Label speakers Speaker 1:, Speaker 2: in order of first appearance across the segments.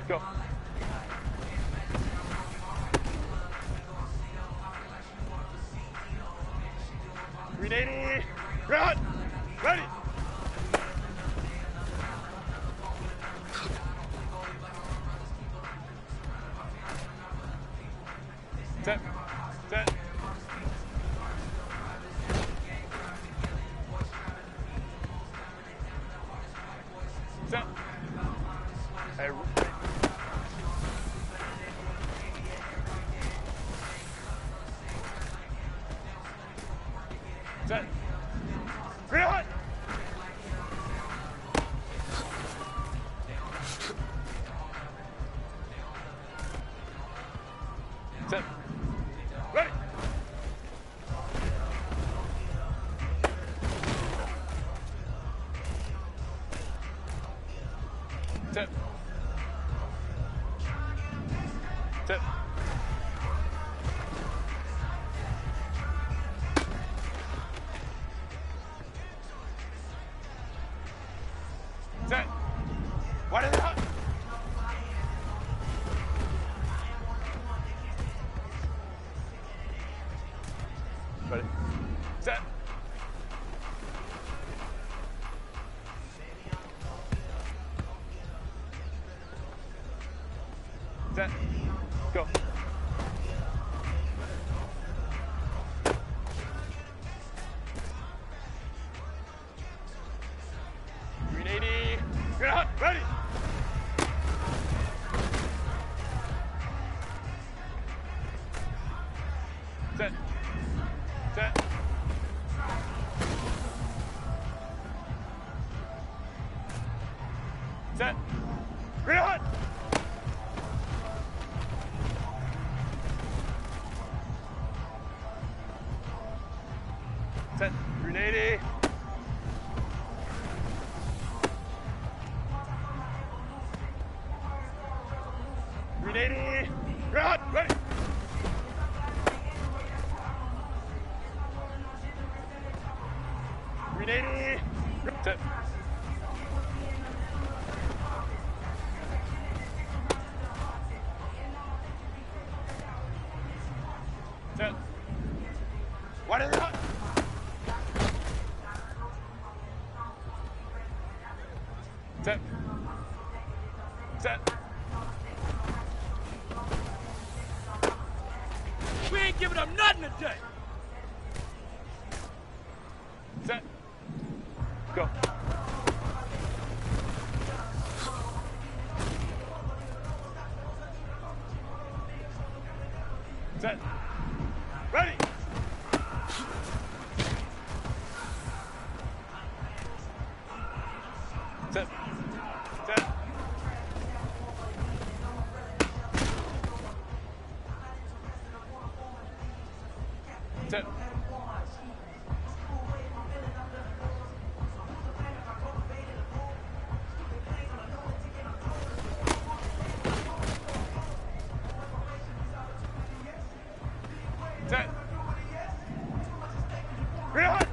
Speaker 1: Go. .380. Run. Ready. Set. Set. Set. Hey. Set. Green on. Set. Ready. Set. Set. Set. What is that? Ready. Set. Set. Go. .380. Good hunt. Ready. Set. Set. Set. Green hunt. Set. .380. .380. Green hunt. Ready. .380. Set. Set. What is that? Set. Set.
Speaker 2: We ain't giving up nothing today.
Speaker 1: Set. Go. Set. Ready. Set. Set. Set. Set. Green hunt.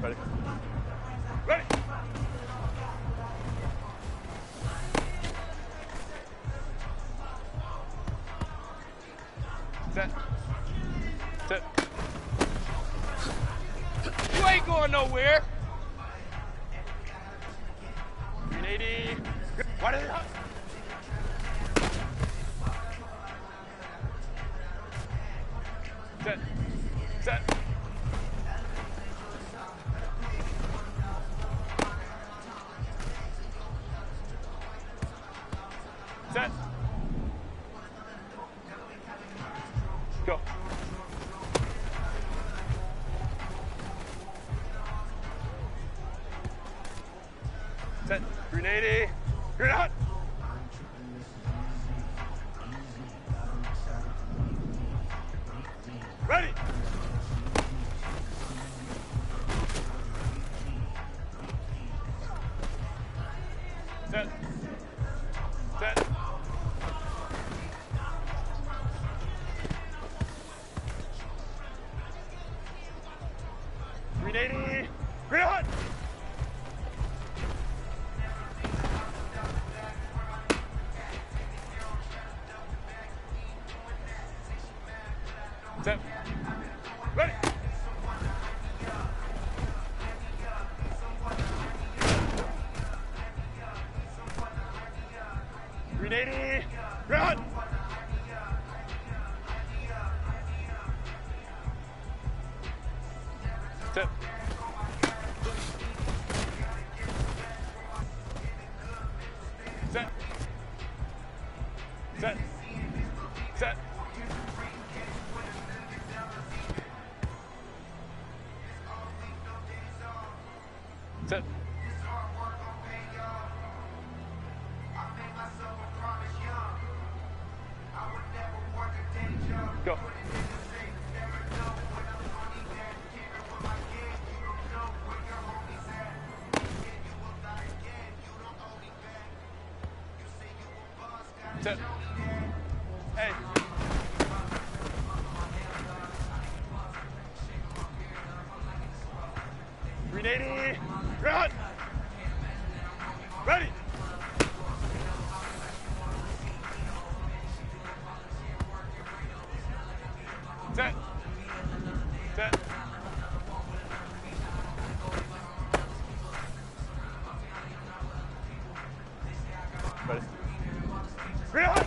Speaker 1: Ready. Ready. Set. Set.
Speaker 2: You ain't going nowhere.
Speaker 1: .380. What is it? Set. Set. Set. Go. Set. .380. Green hunt. Ready. Set. Set. .380. 380. Grenade! Set. Ready. Grenade! Run! Set. Set. Set. Set. Set. Go. Set. Hey. Grenade! Run! Ready! Set. Set. Ready. Grenade!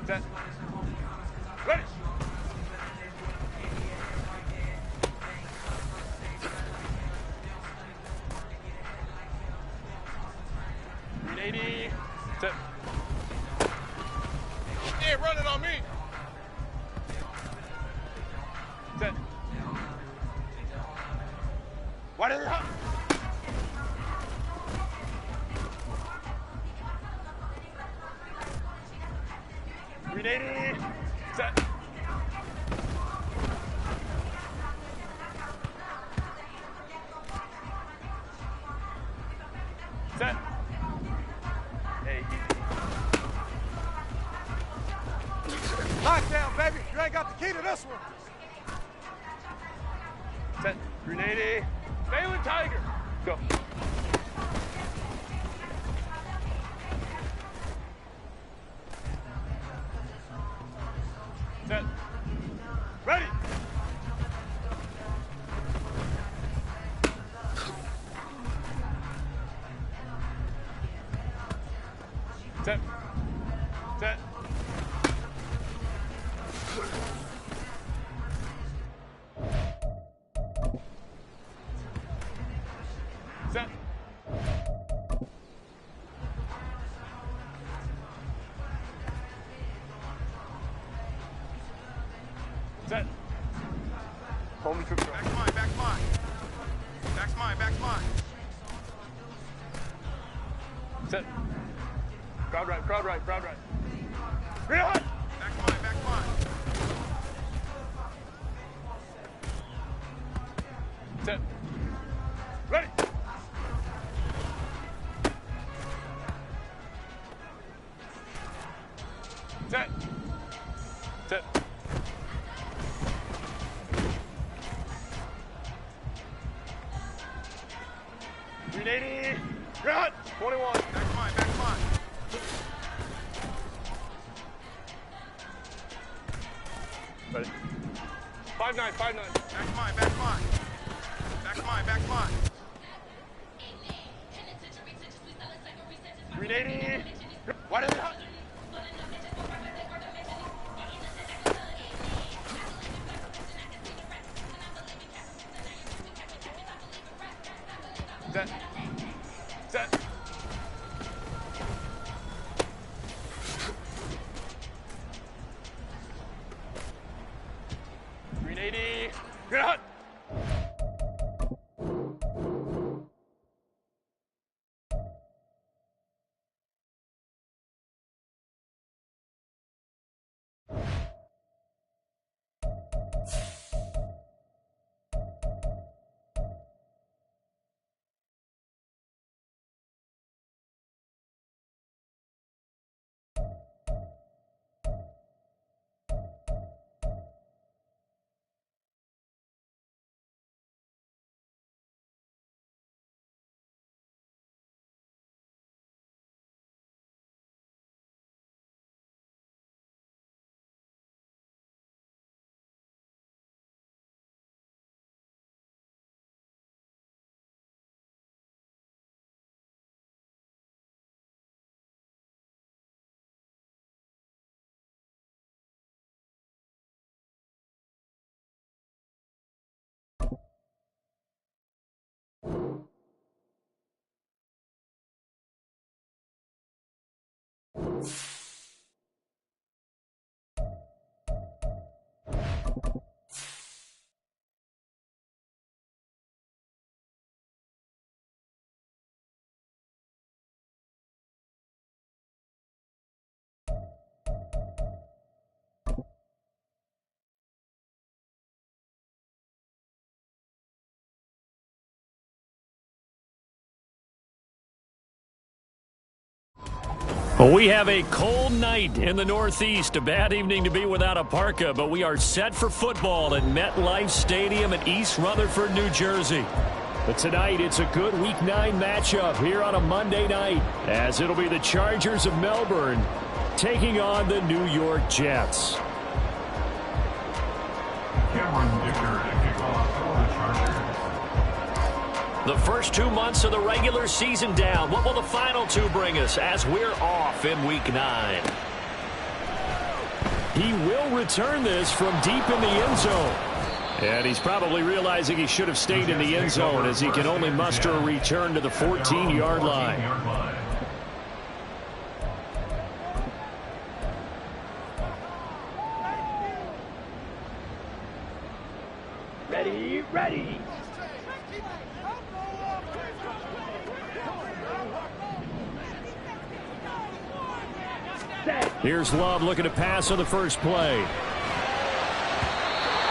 Speaker 1: Set. Ready. Grenade. Set.
Speaker 2: Hey, running on me.
Speaker 1: Set. What is it? Grenade. Set. Set. Hey,
Speaker 3: Lockdown, baby. You ain't got the key to this one.
Speaker 1: set. Grenade. Phelan Tiger. Go. Set. Ready. Set. Set. Set. Set. Home trip.
Speaker 2: Back's mine, back's mine. Back's mine, back's mine.
Speaker 1: Set. Crowd right, crowd right, crowd right. Grenade!
Speaker 2: Back's mine, back's mine.
Speaker 1: Set. Ready. Set. Set. Grenade! Grenade! 21.
Speaker 2: Back's mine, back's mine.
Speaker 1: Ready. 5-9, 5-9.
Speaker 2: Back's mine, back's mine. Back's mine, back's mine.
Speaker 1: Grenade! What is it? Set. Set. Grenade! Grenade!
Speaker 4: Well, we have a cold night in the Northeast. A bad evening to be without a parka, but we are set for football at MetLife Stadium in East Rutherford, New Jersey. But tonight, it's a good Week 9 matchup here on a Monday night, as it'll be the Chargers of Melbourne taking on the New York Jets. The first 2 months of the regular season down. What will the final 2 bring us as we're off in Week 9? He will return this from deep in the end zone. And he's probably realizing he should have stayed in the end zone as he can only muster a return to the 14-yard line.
Speaker 5: Ready.
Speaker 4: Here's Love looking to pass on the first play.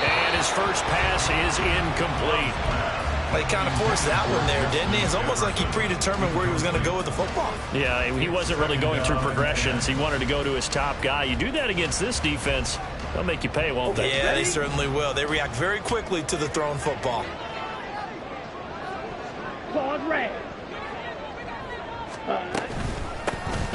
Speaker 4: And his first pass is incomplete.
Speaker 6: Well, he kind of forced that one there, didn't he? It's almost like he predetermined where he was going to go with the football.
Speaker 4: Yeah, he wasn't really going through progressions. He wanted to go to his top guy. You do that against this defense, they'll make you pay, won't they?
Speaker 6: Yeah, they certainly will. They react very quickly to the thrown football.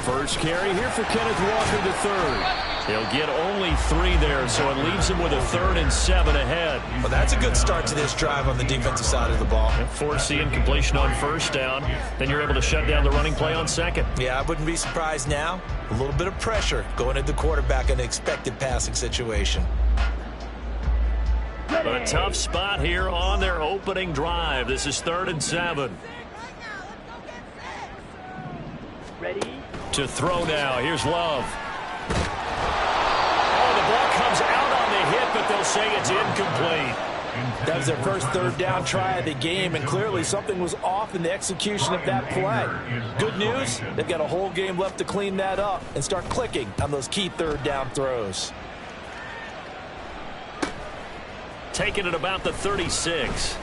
Speaker 4: First carry here for Kenneth Walker III. He'll get only 3 there, so it leaves him with a 3rd and 7 ahead.
Speaker 6: Well, that's a good start to this drive on the defensive side of the ball.
Speaker 4: Force the incompletion on first down. Then you're able to shut down the running play on second.
Speaker 6: Yeah, I wouldn't be surprised now. A little bit of pressure going at the quarterback in an expected passing situation.
Speaker 4: But a tough spot here on their opening drive. This is 3rd and 7.
Speaker 5: Ready.
Speaker 4: To throw now. Here's Love. Oh, the ball comes out on the hit, but they'll say it's incomplete.
Speaker 6: That was their first 3rd down try of the game, and clearly something was off in the execution of that play. Good news, they've got a whole game left to clean that up and start clicking on those key 3rd down throws.
Speaker 4: Taking it about the 36.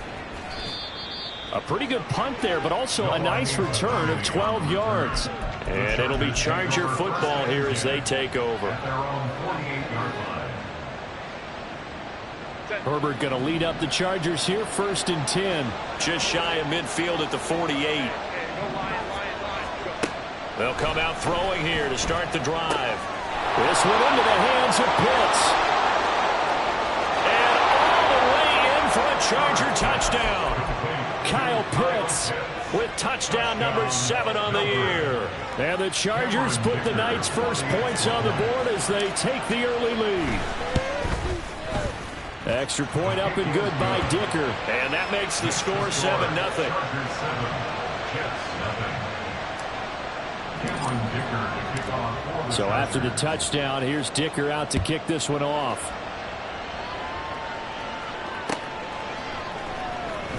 Speaker 4: A pretty good punt there, but also a nice return of 12 yards. And it'll be Charger football here as they take over. Herbert going to lead up the Chargers here, 1st and 10. Just shy of midfield at the 48. They'll come out throwing here to start the drive. This one into the hands of Pitts. And all the way in for a Charger touchdown. Kyle Pitts with touchdown number 7 on the year. And the Chargers put the night's first points on the board as they take the early lead. Extra point up and good by Dicker. And that makes the score 7-0. So after the touchdown, here's Dicker out to kick this one off.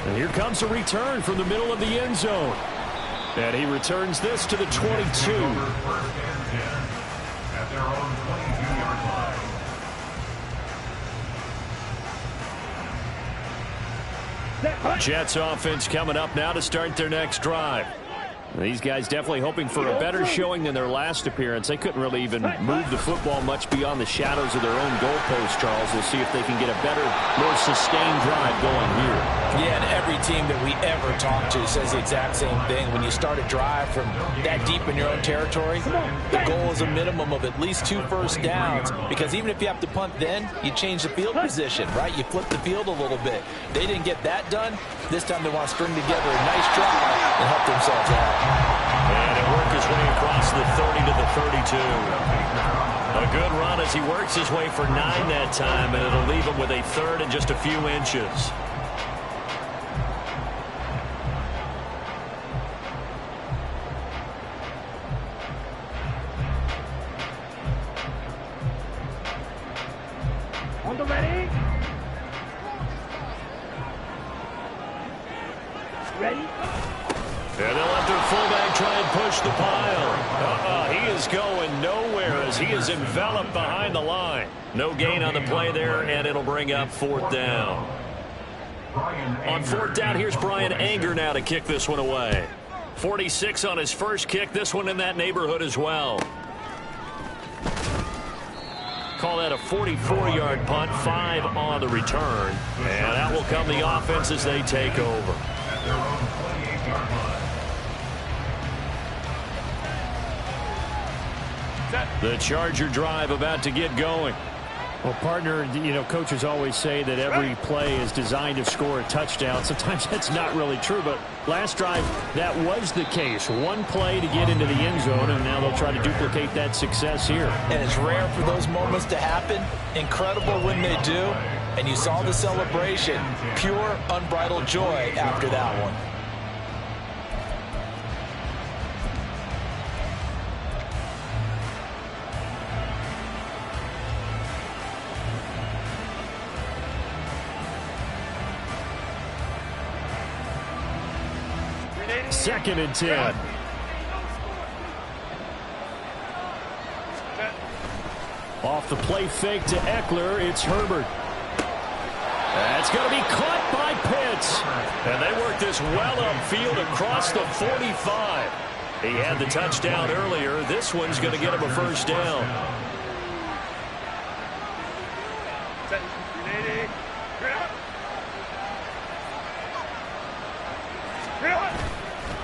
Speaker 4: And here comes a return from the middle of the end zone. And he returns this to the 22. Jets offense coming up now to start their next drive. These guys definitely hoping for a better showing than their last appearance. They couldn't really even move the football much beyond the shadows of their own goalpost, Charles. We'll see if they can get a better, more sustained drive going here.
Speaker 6: Yeah, and every team that we ever talk to says the exact same thing. When you start a drive from that deep in your own territory, the goal is a minimum of at least 2 first downs, because even if you have to punt then, you change the field position, right? You flip the field a little bit. They didn't get that done. This time they want to string together a nice drive and help themselves out.
Speaker 4: And it worked his way across the 30 to the 32. A good run as he works his way for 9 that time, and it'll leave him with a 3rd and just a few inches.
Speaker 5: On the ready. Ready.
Speaker 4: And they'll let their fullback try and push the pile. He is going nowhere as he is enveloped behind the line. No gain on the play there, and it'll bring up 4th down. On 4th down, here's Brian Anger now to kick this one away. 46 on his first kick, this one in that neighborhood as well. Call that a 44-yard punt, 5 on the return. And out will come the offense as they take over. The Charger drive about to get going.
Speaker 7: Well, partner, you know, coaches always say that every play is designed to score a touchdown. Sometimes that's not really true, but last drive, that was the case. One play to get into the end zone, and now they'll try to duplicate that success here.
Speaker 6: And it's rare for those moments to happen. Incredible when they do. And you saw the celebration. Pure, unbridled joy after that one.
Speaker 7: Second and 10. Off the play fake to Eckler, it's Herbert.
Speaker 4: That's going to be caught by Pitts. And they work this well upfield across the 45. He had the touchdown earlier. This one's going to get him a first down.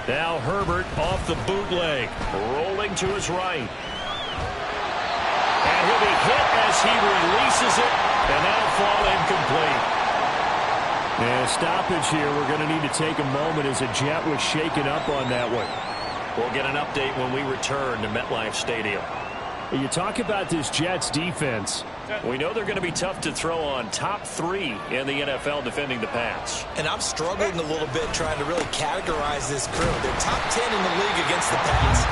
Speaker 4: Now Herbert off the bootleg, rolling to his right. And he'll be hit as he releases it, and that'll fall incomplete.
Speaker 7: And a stoppage here. We're going to need to take a moment as a Jet was shaken up on that one.
Speaker 4: We'll get an update when we return to MetLife Stadium.
Speaker 7: You talk about this Jets defense.
Speaker 4: We know they're going to be tough to throw on, top 3 in the NFL defending the pass.
Speaker 6: And I'm struggling a little bit trying to really categorize this crew. They're top 10 in the league against the pass,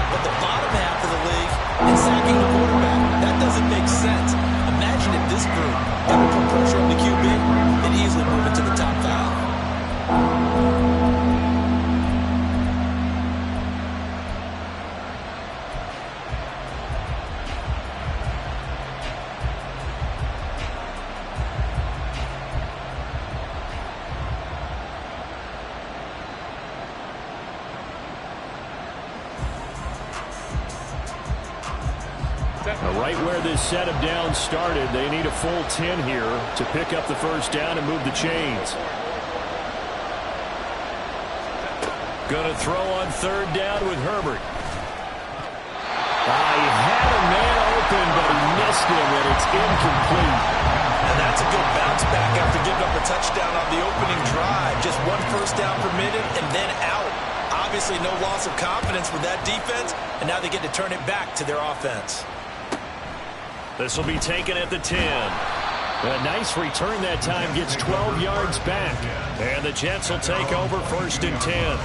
Speaker 6: but the bottom half of the league in sacking the quarterback. That doesn't make sense. Imagine if this group ever put pressure on the QB, they'd easily move into the top 5.
Speaker 7: Right where this set of downs started, they need a full 10 here to pick up the first down and move the chains.
Speaker 4: Going to throw on third down with Herbert.
Speaker 7: He had a man open, but he missed him, and it's incomplete.
Speaker 6: And that's a good bounce back after giving up a touchdown on the opening drive. Just one first down permitted and then out. Obviously no loss of confidence with that defense, and now they get to turn it back to their offense.
Speaker 4: This will be taken at the 10.
Speaker 7: A nice return that time, gets 12 yards back.
Speaker 4: And the Jets will take over first and 10.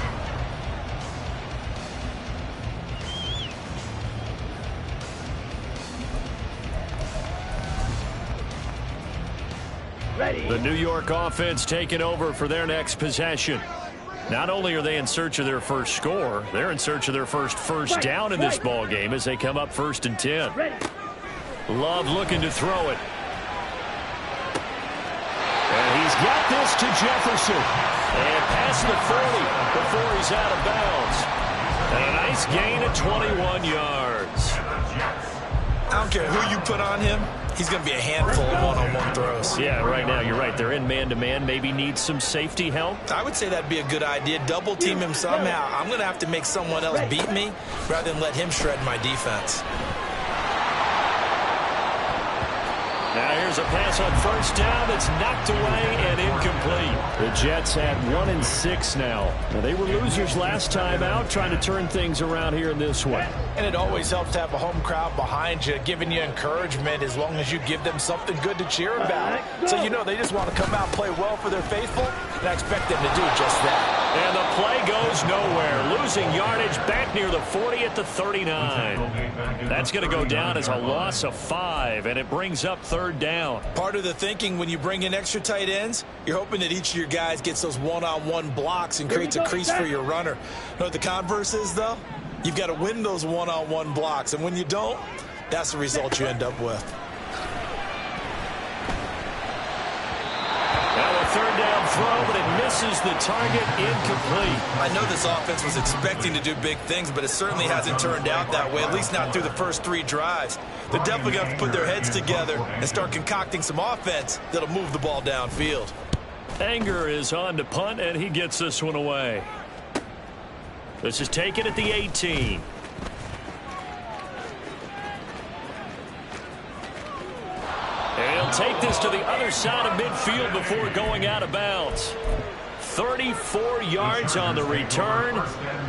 Speaker 5: Ready.
Speaker 4: The New York offense taking over for their next possession. Not only are they in search of their first score, they're in search of their first down in this ball game as they come up first and 10.
Speaker 5: Ready.
Speaker 4: Love looking to throw it. And he's got this to Jefferson. And past the 40 before he's out of bounds. And a nice gain of 21 yards.
Speaker 6: I don't care who you put on him. He's going to be a handful of one-on-one throws.
Speaker 4: Yeah, right now, you're right. They're in man-to-man. Maybe needs some safety help.
Speaker 6: I would say that'd be a good idea. Double team him somehow. I'm going to have to make someone else beat me rather than let him shred my defense.
Speaker 4: Now here's a pass on first down that's knocked away and incomplete.
Speaker 7: The Jets had 1-6 now. They were losers last time out, trying to turn things around here in this one.
Speaker 6: And it always helps to have a home crowd behind you, giving you encouragement as long as you give them something good to cheer about. So you know they just want to come out and play well for their faithful, and I expect them to do just that.
Speaker 4: And the play goes nowhere. Losing yardage back near the 40 at the 39. That's going to go down as a loss of 5, and it brings up third down.
Speaker 6: Part of the thinking when you bring in extra tight ends, you're hoping that each of your guys gets those one-on-one blocks and creates a crease for your runner. You know what the converse is, though? You've got to win those one-on-one blocks, and when you don't, that's the result you end up with.
Speaker 4: Now a third down throw, but it misses the target, incomplete.
Speaker 6: I know this offense was expecting to do big things, but it certainly hasn't turned out that way, at least not through the first 3 drives. They're definitely going to have to put their heads together and start concocting some offense that'll move the ball downfield.
Speaker 4: Anger is on to punt, and he gets this one away. This is taken at the 18. And he'll take this to the other side of midfield before going out of bounds. 34 yards on the return,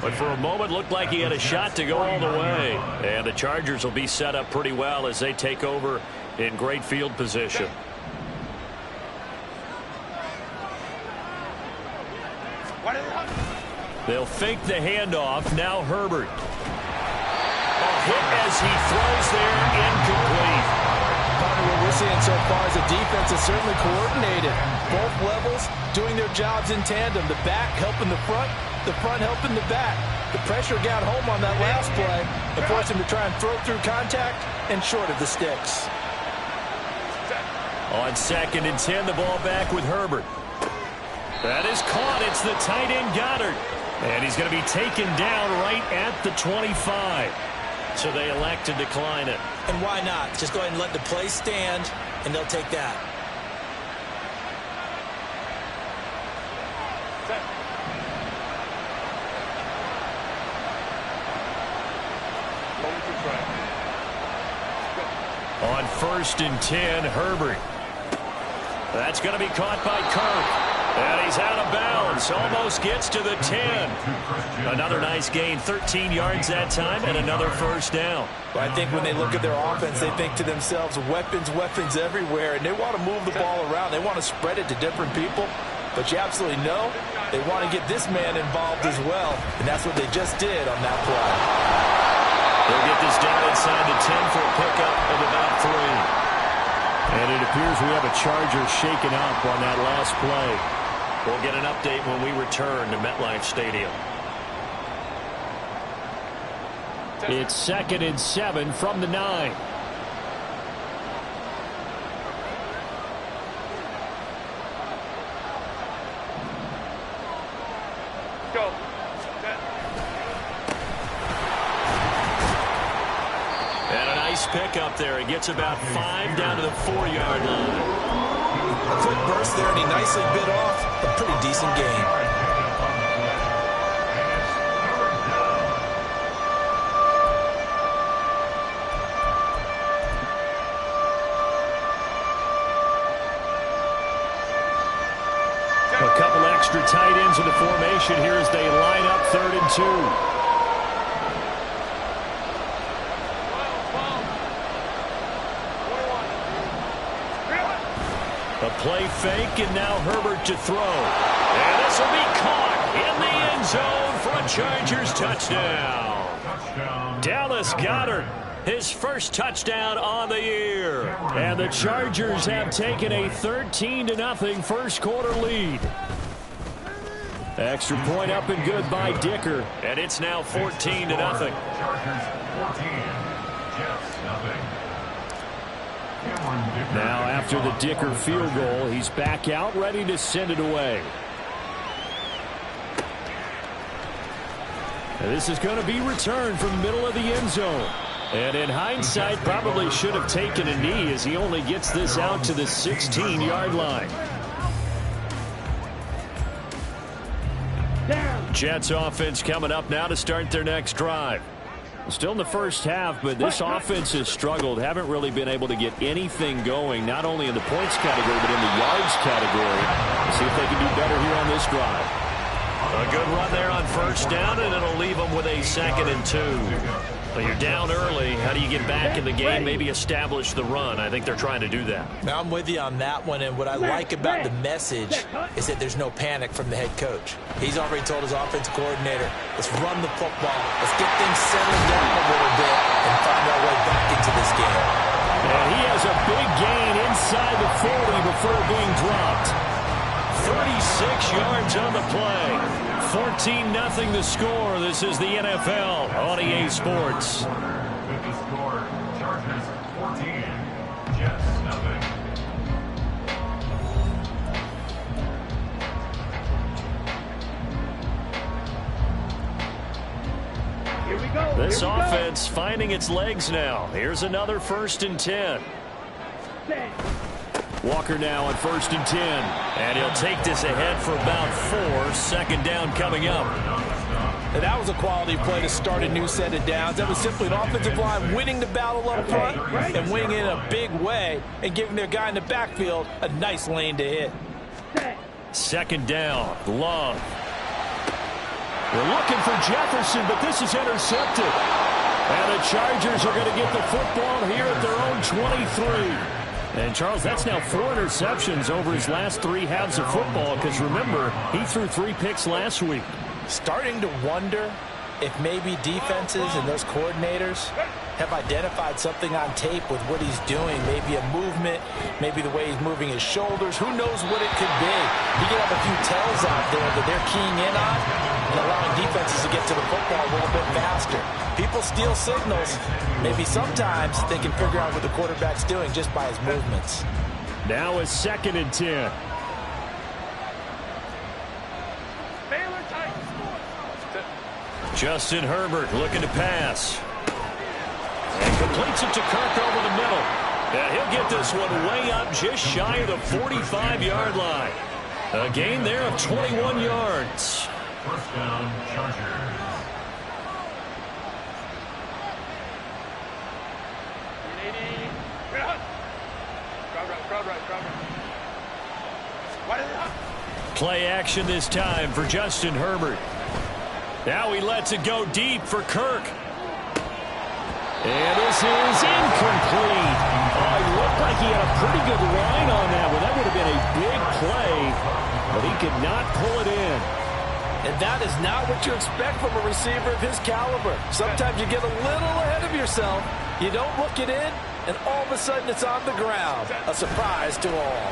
Speaker 4: but for a moment looked like he had a shot to go all the way. And the Chargers will be set up pretty well as they take over in great field position. They'll fake the handoff. Now Herbert. A hit as he throws there, incomplete.
Speaker 6: What we're seeing so far is the defense is certainly coordinated. Both levels doing their jobs in tandem. The back helping the front helping the back. The pressure got home on that last play and forced him to try and throw through contact and short of the sticks.
Speaker 4: On 2nd and 10, the ball back with Herbert. That is caught. It's the tight end Goddard. And he's going to be taken down right at the 25. So they elect to decline it.
Speaker 6: And why not? Just go ahead and let the play stand, and they'll take that.
Speaker 4: On 1st and 10, Herbert. That's going to be caught by Kirk. And he's out of bounds. Almost gets to the 10. Another nice gain. 13 yards that time and another first down.
Speaker 6: Well, I think when they look at their offense, they think to themselves, weapons everywhere. And they want to move the ball around. They want to spread it to different people. But you absolutely know they want to get this man involved as well. And that's what they just did on that play.
Speaker 4: They'll get this down inside the 10 for a pickup of about 3. And it appears we have a Charger shaken up on that last play. We'll get an update when we return to MetLife Stadium. It's 2nd and 7 from the 9.
Speaker 1: Go.
Speaker 4: And a nice pick up there. He gets about 5 down to the 4-yard line.
Speaker 6: A quick burst there, and he nicely bit off a pretty decent gain.
Speaker 4: A couple extra tight ends in the formation here as they line up 3rd and 2. A play fake, and now Herbert to throw. And this will be caught in the end zone for a Chargers touchdown. Dallas Goedert, his first touchdown on the year. And the Chargers have taken a 13-0 first quarter lead. Extra point up and good by Dicker. And it's now 14-0.
Speaker 8: Chargers 14, Jets nothing.
Speaker 4: Now after the Dicker field goal, he's back out ready to send it away. And this is going to be returned from the middle of the end zone. And in hindsight, probably should have taken a knee as he only gets this out to the 16-yard line. Jets offense coming up now to start their next drive. Still in the first half, but this offense has struggled. Haven't really been able to get anything going, not only in the points category, but in the yards category. Let's see if they can do better here on this drive. A good run there on first down, and it'll leave them with a 2nd and 2. But you're down early. How do you get back in the game? Maybe establish the run. I think they're trying to do that.
Speaker 6: Now, I'm with you on that one, and what I like about the message is that there's no panic from the head coach. He's already told his offensive coordinator, let's run the football. Let's get things settled down a little bit and find our way back into this game.
Speaker 4: And he has a big gain inside the 40 before being dropped. 36 yards on the play. 14-0 the score. This is the NFL on EA Sports.
Speaker 8: With the score, Chargers 14, Jets nothing.
Speaker 4: This offense finding its legs now. Here's another 1st and 10. Walker now on 1st and 10. And he'll take this ahead for about 4. 2nd down coming up.
Speaker 6: And that was a quality play to start a new set of downs. That was simply an offensive line winning the battle up front and winning it in a big way and giving their guy in the backfield a nice lane to hit.
Speaker 4: 2nd down. Love. They're looking for Jefferson, but this is intercepted. And the Chargers are going to get the football here at their own 23. And, Charles, that's now 4 interceptions over his last 3 halves of football because, remember, he threw 3 picks last week.
Speaker 6: Starting to wonder if maybe defenses and those coordinators have identified something on tape with what he's doing. Maybe a movement, maybe the way he's moving his shoulders. Who knows what it could be? He could have a few tells out there that they're keying in on and allowing defenses to get to the football a little bit faster. People steal signals. Maybe sometimes they can figure out what the quarterback's doing just by his movements.
Speaker 4: Now a 2nd and 10. Justin Herbert looking to pass. And completes it to Kirk over the middle. And he'll get this one way up just shy of the 45-yard line. A gain there of 21 yards.
Speaker 8: 1st down, Chargers.
Speaker 4: Play action this time for Justin Herbert. Now he lets it go deep for Kirk. And this is incomplete. Oh, it looked like he had a pretty good line on that one. That would have been a big play, but he could not pull it in.
Speaker 6: And that is not what you expect from a receiver of his caliber. Sometimes you get a little ahead of yourself. You don't look it in, and all of a sudden it's on the ground. A surprise to all.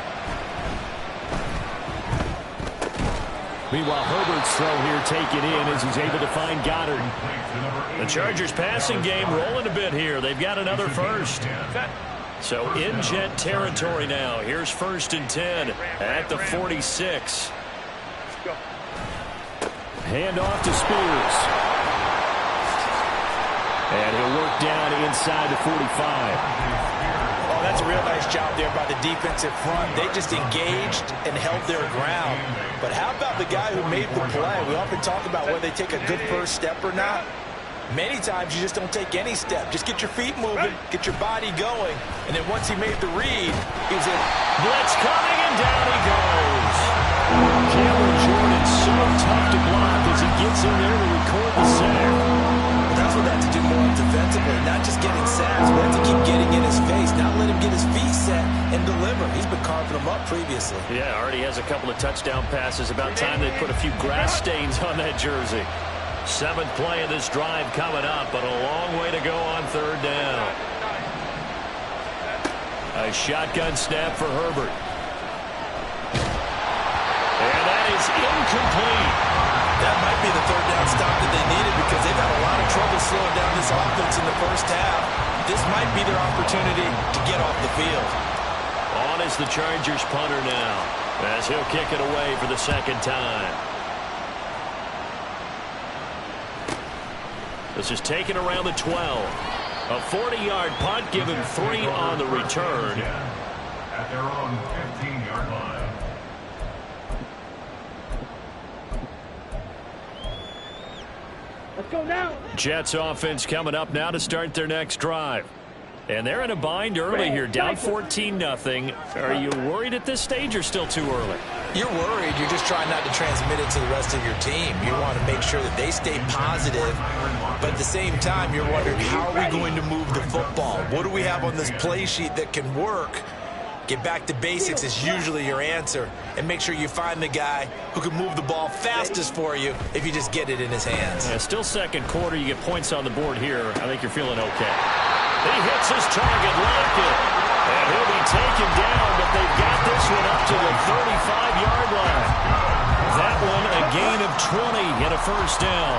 Speaker 4: Meanwhile, Herbert's throw here taken in as he's able to find Goddard. The Chargers passing game rolling a bit here. They've got another 1st. So in jet territory now. Here's 1st and 10 at the 46. Hand off to Spears. And he'll work down inside the 45.
Speaker 6: Oh, that's a real nice job there by the defensive front. They just engaged and held their ground. But how about the guy who made the play? We often talk about whether they take a good first step or not. Many times you just don't take any step. Just get your feet moving, get your body going, and then once he made the read, he was in.
Speaker 4: Blitz coming, and down he goes. Cameron Jordan's so tough to block as he gets in there to record the sack.
Speaker 6: That's what they have to do more defensively, not just getting sacks, but have to keep getting in his face, not let him get his feet set and deliver. He's been carving them up previously.
Speaker 4: Yeah, already has a couple of touchdown passes. About time they put a few grass stains on that jersey. 7th play of this drive coming up, but a long way to go on 3rd down. A shotgun snap for Herbert. And that is incomplete.
Speaker 6: That might be the 3rd down stop that they needed because they've had a lot of trouble slowing down this offense in the 1st half. This might be their opportunity to get off the field.
Speaker 4: On is the Chargers punter now as he'll kick it away for the 2nd time. This is taken around the 12. A 40-yard punt, give him 3 on the return.
Speaker 8: At their own 15-yard line.
Speaker 5: Let's go now.
Speaker 4: Jets offense coming up now to start their next drive. And they're in a bind early here, down 14-0. Are you worried at this stage or still too early?
Speaker 6: You're worried. You're just trying not to transmit it to the rest of your team. You want to make sure that they stay positive. But at the same time, you're wondering, how are we going to move the football? What do we have on this play sheet that can work? Get back to basics is usually your answer. And make sure you find the guy who can move the ball fastest for you if you just get it in his hands.
Speaker 4: Yeah, still 2nd quarter. You get points on the board here. I think you're feeling okay. He hits his target, Lockett. And he'll be taken down, but they've got this one up to the 35-yard line. That one a gain of 20 and a 1st down.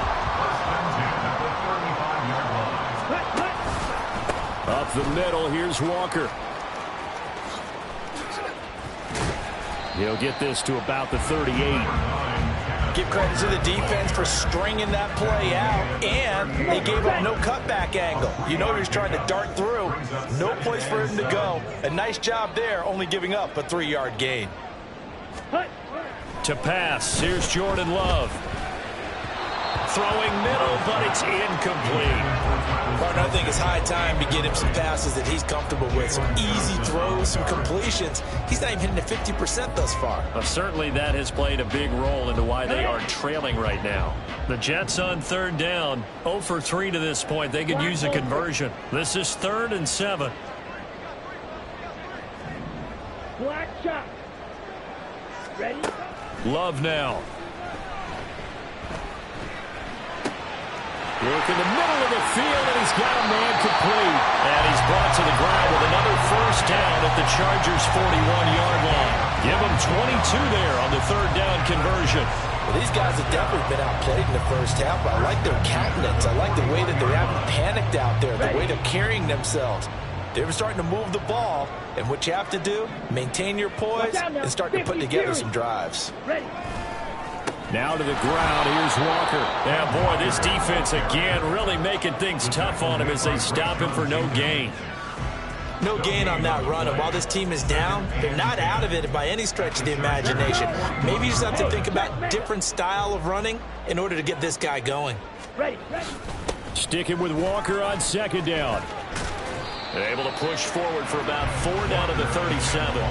Speaker 4: Up the middle, here's Walker. He'll get this to about the 38.
Speaker 6: Give credit to the defense for stringing that play out, and they gave up no cutback angle. You know he was trying to dart through. No place for him to go. A nice job there, only giving up a 3-yard gain.
Speaker 4: To pass, here's Jordan Love. Throwing middle, but it's incomplete.
Speaker 6: Partner, I think it's high time to get him some passes that he's comfortable with. Some easy throws, some completions. He's not even hitting the 50% thus far.
Speaker 4: Well, certainly that has played a big role into why they are trailing right now. The Jets on 3rd down. 0 for 3 to this point. They could use a conversion. This is 3rd and 7.
Speaker 5: Black shot. Ready?
Speaker 4: Love now. Look in the middle of the field, and he's got a man complete. And he's brought to the ground with another 1st down at the Chargers' 41-yard line. Give him 22 there on the 3rd down conversion.
Speaker 6: Well, these guys have definitely been outplayed in the first half. I like their countenance. I like the way that they haven't panicked out there, the way they're carrying themselves. They're starting to move the ball, and what you have to do, maintain your poise and start to put together some drives.
Speaker 5: Ready.
Speaker 4: Now to the ground, here's Walker. Yeah, boy, this defense again really making things tough on him as they stop him for no gain.
Speaker 6: No gain on that run, and while this team is down, they're not out of it by any stretch of the imagination. Maybe you just have to think about different style of running in order to get this guy going.
Speaker 5: Ready.
Speaker 4: Sticking with Walker on 2nd down. They're able to push forward for about 4 down to the 37.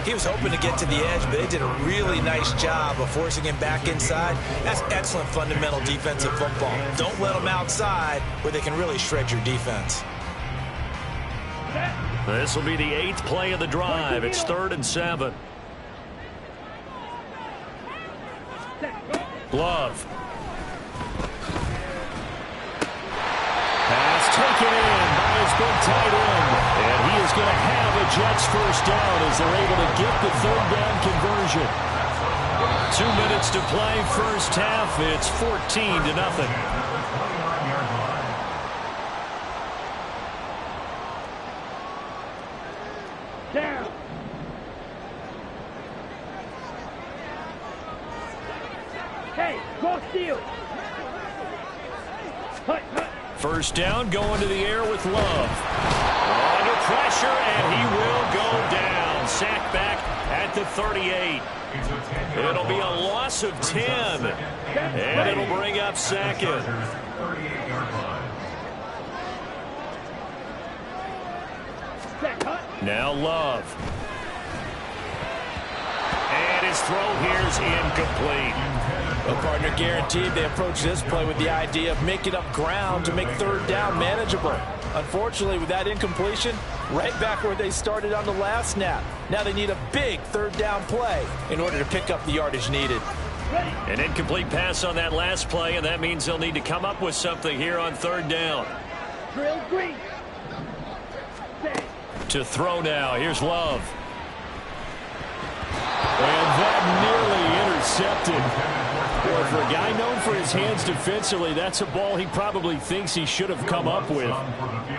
Speaker 6: He was hoping to get to the edge, but they did a really nice job of forcing him back inside. That's excellent fundamental defensive football. Don't let them outside where they can really shred your defense.
Speaker 4: This will be the 8th play of the drive. It's 3rd and 7. Love. Pass taken in by his big tight end. And he is going to have a Jets 1st down as they're able to get the 3rd down conversion. 2 minutes to play, 1st half. It's 14-0.
Speaker 5: Down. Hey, go steal.
Speaker 4: 1st down, going to the air with Love. Under pressure, and he will go down. Sacked back at the 38. It'll be a loss of 10. And it'll bring up 2nd. Now Love. And his throw here's incomplete.
Speaker 6: Well, partner, guaranteed they approach this play with the idea of making up ground to make 3rd down manageable. Unfortunately, with that incompletion, right back where they started on the last snap. Now they need a big 3rd down play in order to pick up the yardage needed.
Speaker 4: An incomplete pass on that last play, and that means they'll need to come up with something here on 3rd down.
Speaker 5: Drill green.
Speaker 4: To throw now. Here's Love. And that nearly intercepted. Boy, for a guy known for his hands defensively, that's a ball he probably thinks he should have come up with.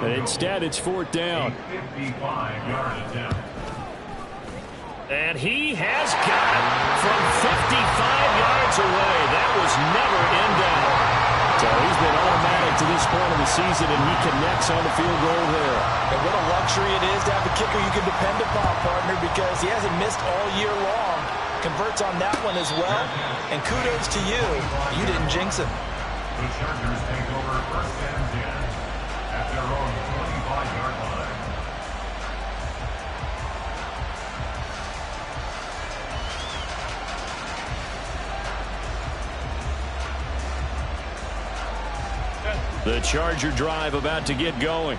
Speaker 4: And instead, it's 4th down. And he has got it from 55 yards away. That was never in doubt. So he's been automatic to this point of the season, and he connects on the field goal there.
Speaker 6: And what a luxury it is to have a kicker you can depend upon, partner, because he hasn't missed all year long. Converts on that one as well. And kudos to you. You didn't jinx him.
Speaker 8: The Chargers take over 1st and 10 at their own 25-yard line.
Speaker 4: The Charger drive about to get going.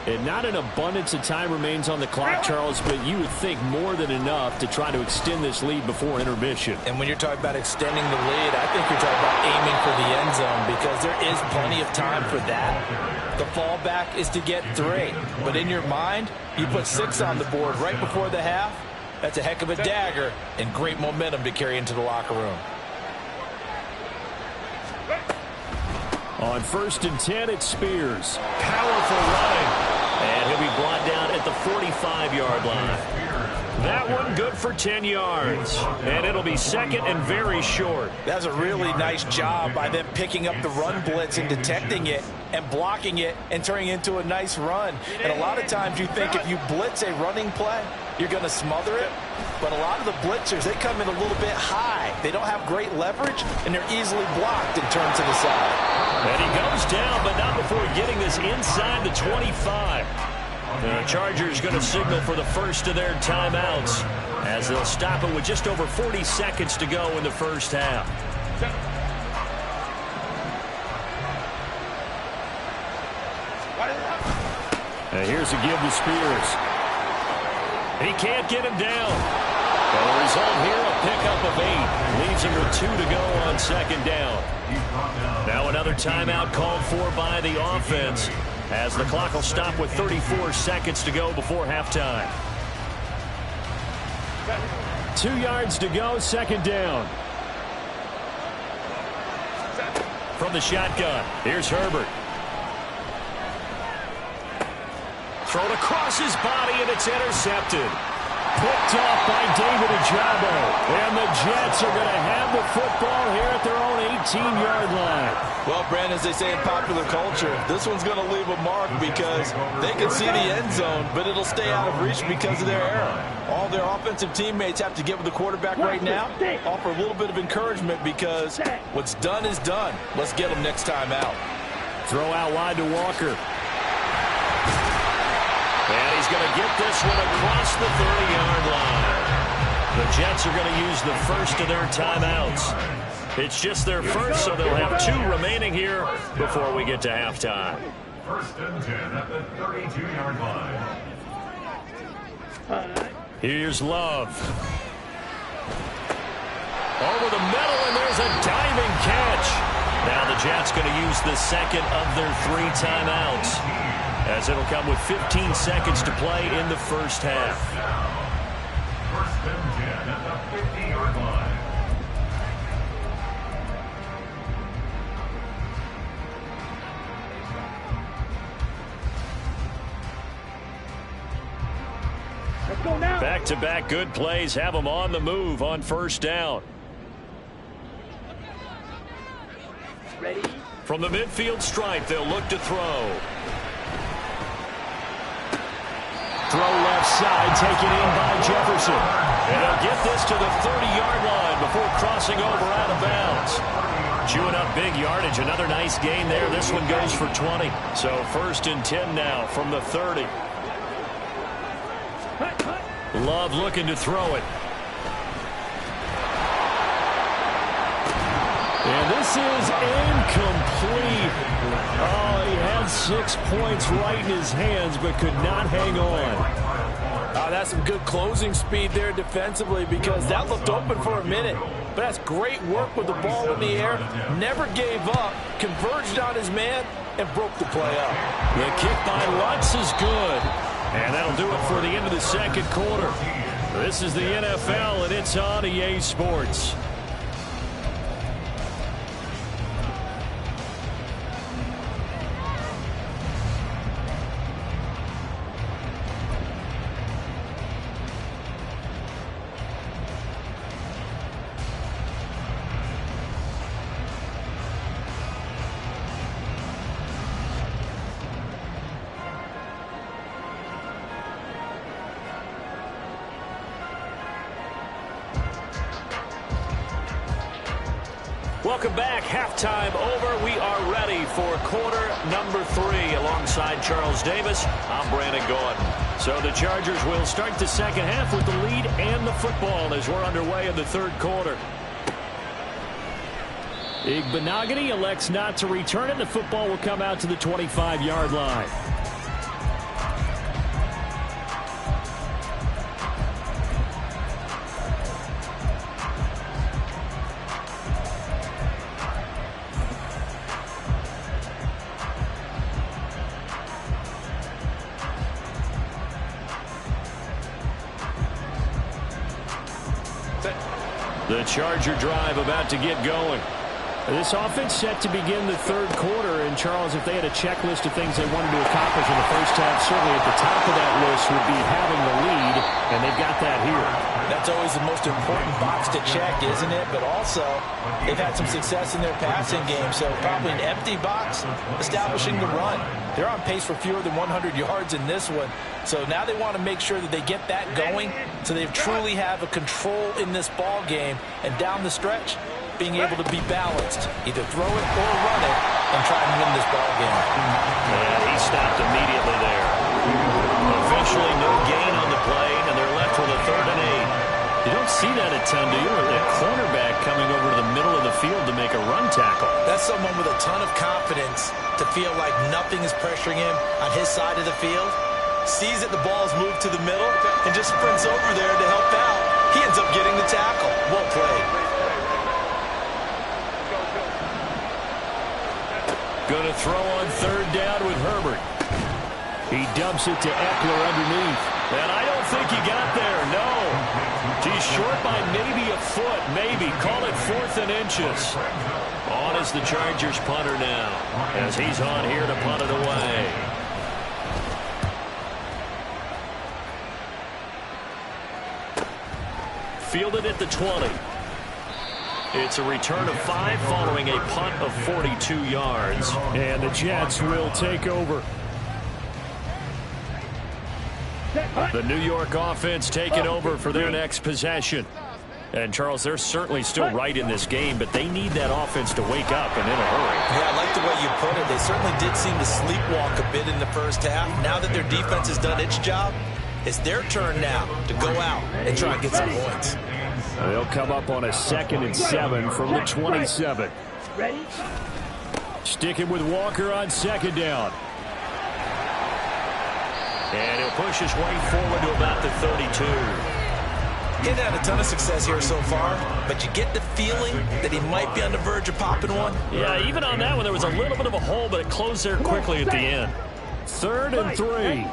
Speaker 4: And not an abundance of time remains on the clock, Charles, but you would think more than enough to try to extend this lead before intermission.
Speaker 6: And when you're talking about extending the lead, I think you're talking about aiming for the end zone because there is plenty of time for that. The fallback is to get 3. But in your mind, you put 6 on the board right before the half. That's a heck of a dagger and great momentum to carry into the locker room.
Speaker 4: On 1st and 10, it's Spears. Powerful running. And he'll be brought down at the 45-yard line. That one good for 10 yards. And it'll be second and very short.
Speaker 6: That's a really nice job by them picking up the run blitz and detecting it and blocking it and turning it into a nice run. And a lot of times you think if you blitz a running play, you're going to smother it. But a lot of the blitzers, they come in a little bit high. They don't have great leverage, and they're easily blocked and turned to the side.
Speaker 4: And he goes down, but not before getting this inside the 25. The Chargers going to signal for the first of their timeouts as they'll stop it with just over 40 seconds to go in the first half. And here's a give to Spears. He can't get him down. And the result here, a pickup of 8. Leaves him with 2 to go on second down. Now another timeout called for by the offense as the clock will stop with 34 seconds to go before halftime. 2 yards to go, second down. From the shotgun, here's Herbert. Thrown across his body, and it's intercepted. Picked off by David Ojabo. And the Jets are going to have the football here at their own 18-yard line.
Speaker 6: Well, Brandon, as they say in popular culture, this one's going to leave a mark because they can see the end zone, but it'll stay out of reach because of their error. All their offensive teammates have to get with the quarterback right now, offer a little bit of encouragement because what's done is done. Let's get them next time out.
Speaker 4: Throw out wide to Walker. And he's going to get this one across the 30-yard line. The Jets are going to use the first of their timeouts. It's just their first, so they'll have 2 remaining here before we get to halftime.
Speaker 8: First and 10 at the 32-yard line.
Speaker 4: Here's Love. Over the middle, and there's a diving catch. Now the Jets going to use the second of their 3 timeouts, as it'll come with 15 seconds to play in the first half.
Speaker 8: First and 10 at the 50-yard line.
Speaker 5: Let's go now.
Speaker 4: Back-to-back good plays have them on the move on first down.
Speaker 5: Ready?
Speaker 4: From the midfield stripe, they'll look to throw. Throw left side, taken in by Jefferson. And he'll get this to the 30-yard line before crossing over out of bounds. Chewing up big yardage. Another nice gain there. This one goes for 20. So first and 10 now from the 30. Love looking to throw it. And this is incomplete. Oh, he had 6 points right in his hands, but could not hang on.
Speaker 6: That's some good closing speed there defensively because that looked open for a minute. But that's great work with the ball in the air. Never gave up, converged on his man, and broke the play up.
Speaker 4: The kick by Lutz is good. And that'll do it for the end of the second quarter. This is the NFL, and it's on EA Sports. Welcome back. Halftime over. We are ready for quarter number 3. Alongside Charles Davis, I'm Brandon Gordon. So the Chargers will start the second half with the lead and the football as we're underway in the third quarter. Igbenogany elects not to return it. The football will come out to the 25-yard line. The Charger drive about to get going. This offense set to begin the third quarter. And, Charles, if they had a checklist of things they wanted to accomplish in the first half, certainly at the top of that list would be having the lead. And
Speaker 7: they've got that here.
Speaker 6: That's always the most important box to check, isn't it? But also, they've had some success in their passing game, so probably an empty box establishing the run. They're on pace for fewer than 100 yards in this one, so now they want to make sure that they get that going so they truly have a control in this ball game, and down the stretch, being able to be balanced, either throw it or run it, and try and win this ball game.
Speaker 4: And he stopped immediately there. Officially no gain on the play, and they're left with a 3rd and 8. You don't see that a ton, do you? The cornerback coming over to the middle of the field to make a run tackle.
Speaker 6: That's someone with a ton of confidence to feel like nothing is pressuring him on his side of the field. Sees that the ball is moved to the middle and just sprints over there to help out. He ends up getting the tackle. Well played.
Speaker 4: Going to throw on 3rd down with Herbert.
Speaker 7: He dumps it to Eckler underneath.
Speaker 4: And I don't think he got there, no. He's short by maybe a foot, maybe. Call it 4th and inches. On is the Chargers punter now, as he's on here to punt it away. Fielded at the 20. It's a return of 5 following a punt of 42 yards.
Speaker 7: And the Jets will take over.
Speaker 4: The New York offense taking over for their next possession. And, Charles, they're certainly still right in this game, but they need that offense to wake up and in a hurry.
Speaker 6: Yeah, I like the way you put it. They certainly did seem to sleepwalk a bit in the first half. Now that their defense has done its job, it's their turn now to go out and try and get some points.
Speaker 7: They'll come up on a 2nd and 7 from the 27.
Speaker 5: Ready?
Speaker 7: Sticking with Walker on 2nd down.
Speaker 4: And he'll push his way forward to about the 32.
Speaker 6: He's had a ton of success here so far, but you get the feeling that he might be on the verge of popping one.
Speaker 4: Yeah, even on that one, there was a little bit of a hole, but it closed there quickly at the end.
Speaker 7: 3rd and 3.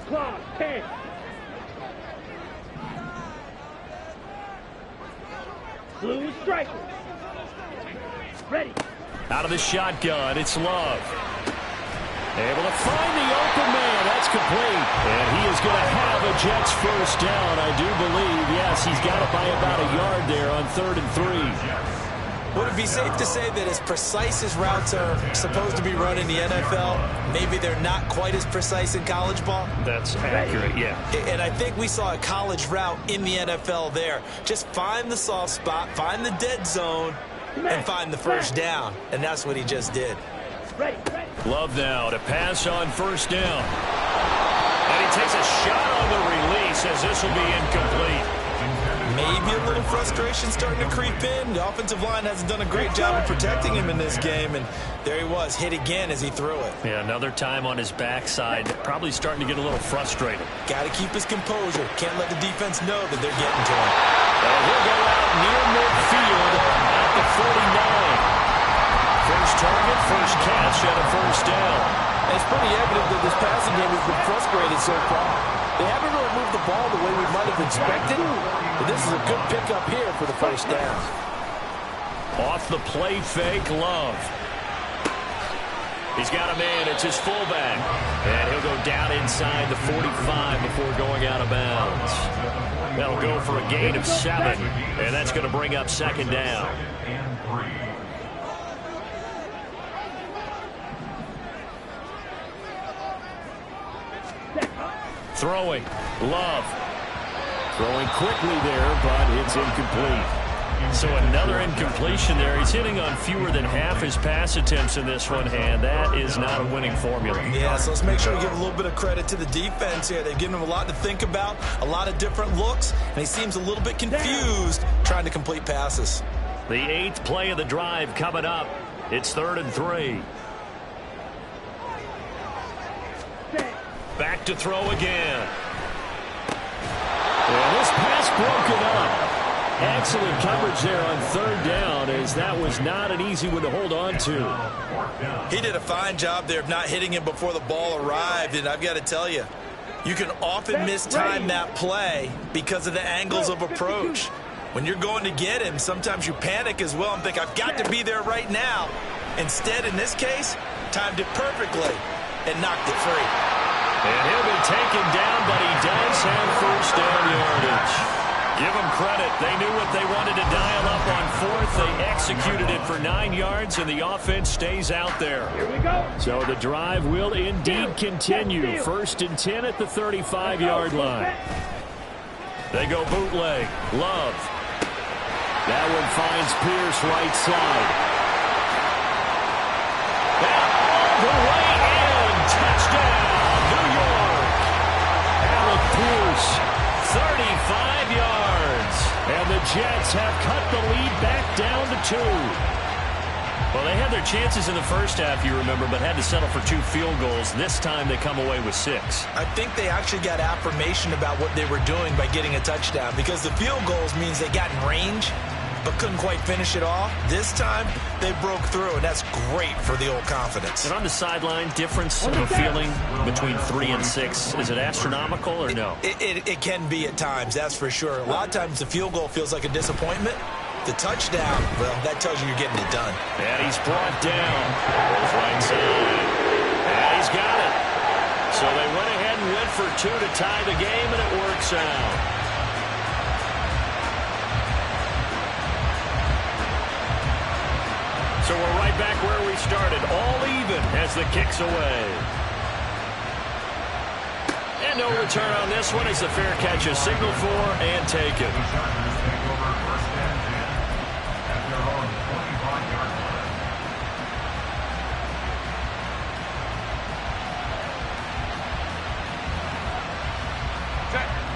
Speaker 5: Clock, 10. Blue striker. Ready.
Speaker 4: Out of the shotgun, it's Love. Able to find the open man. That's complete. And he is going to have a Jets 1st down, I do believe. Yes, he's got it by about a yard there on 3rd and 3.
Speaker 6: Would it be safe to say that as precise as routes are supposed to be run in the NFL, maybe they're not quite as precise in college ball?
Speaker 4: That's accurate, yeah.
Speaker 6: And I think we saw a college route in the NFL there. Just find the soft spot, find the dead zone, and find the 1st down. And that's what he just did.
Speaker 5: Ready.
Speaker 4: Love now to pass on 1st down. And he takes a shot on the release as this will be incomplete.
Speaker 6: Maybe a little frustration starting to creep in. The offensive line hasn't done a great job of protecting him in this game, and there he was, hit again as he threw it.
Speaker 4: Yeah, another time on his backside, probably starting to get a little frustrated.
Speaker 6: Got to keep his composure. Can't let the defense know that they're getting to him.
Speaker 4: And he'll go out near midfield at the 49. First target, first catch, and a 1st down.
Speaker 6: And it's pretty evident that this passing game has been frustrated so far. They haven't really moved the ball the way we might have expected, but this is a good pickup here for the 1st down.
Speaker 4: Off the play fake, Love. He's got a man. It's his fullback. And he'll go down inside the 45 before going out of bounds. That'll go for a gain of 7, and that's going to bring up 2nd down. Throwing, Love.
Speaker 7: Throwing quickly there, but it's incomplete.
Speaker 4: So another incompletion there. He's hitting on fewer than half his pass attempts in this one, and that is not a winning formula.
Speaker 6: Yeah, so let's make sure we give a little bit of credit to the defense here. They've given him a lot to think about, a lot of different looks, and he seems a little bit confused trying to complete passes.
Speaker 4: The 8th play of the drive coming up. It's 3rd and 3. Back to throw again.
Speaker 7: And this pass broken up. Excellent coverage there on 3rd down, as that was not an easy one to hold on to.
Speaker 6: He did a fine job there of not hitting him before the ball arrived, and I've got to tell you, you can often mistime that play because of the angles of approach. When you're going to get him, sometimes you panic as well and think, I've got to be there right now. Instead, in this case, timed it perfectly and knocked it free.
Speaker 4: And he'll be taken down, but he does have first down yardage. Give them credit. They knew what they wanted to dial up on fourth. They executed it for 9 yards, and the offense stays out there.
Speaker 5: Here we go.
Speaker 4: So the drive will indeed continue. First and 10 at the 35-yard line. They go bootleg. Love. That one finds Pierce right side. That all the way in. Touchdown, New York. Alec Pierce, 35 yards. And the Jets have cut the lead back down to 2. Well, they had their chances in the first half, you remember, but had to settle for 2 field goals. This time they come away with 6.
Speaker 6: I think they actually got affirmation about what they were doing by getting a touchdown, because the field goals means they got in range but couldn't quite finish it off. This time they broke through, and that's great for the old confidence.
Speaker 4: And on the sideline, difference of a feeling between 3 and 6, is it astronomical or no?
Speaker 6: It can be at times, that's for sure. A lot of times the field goal feels like a disappointment. The touchdown, well, that tells you you're getting it done.
Speaker 4: And he's brought down. Goes right side. And he's got it. So they went ahead and went for 2 to tie the game, and it works out. So we're right back where we started, all even as the kick's away. And no return on this one as the fair catch is signaled for and taken.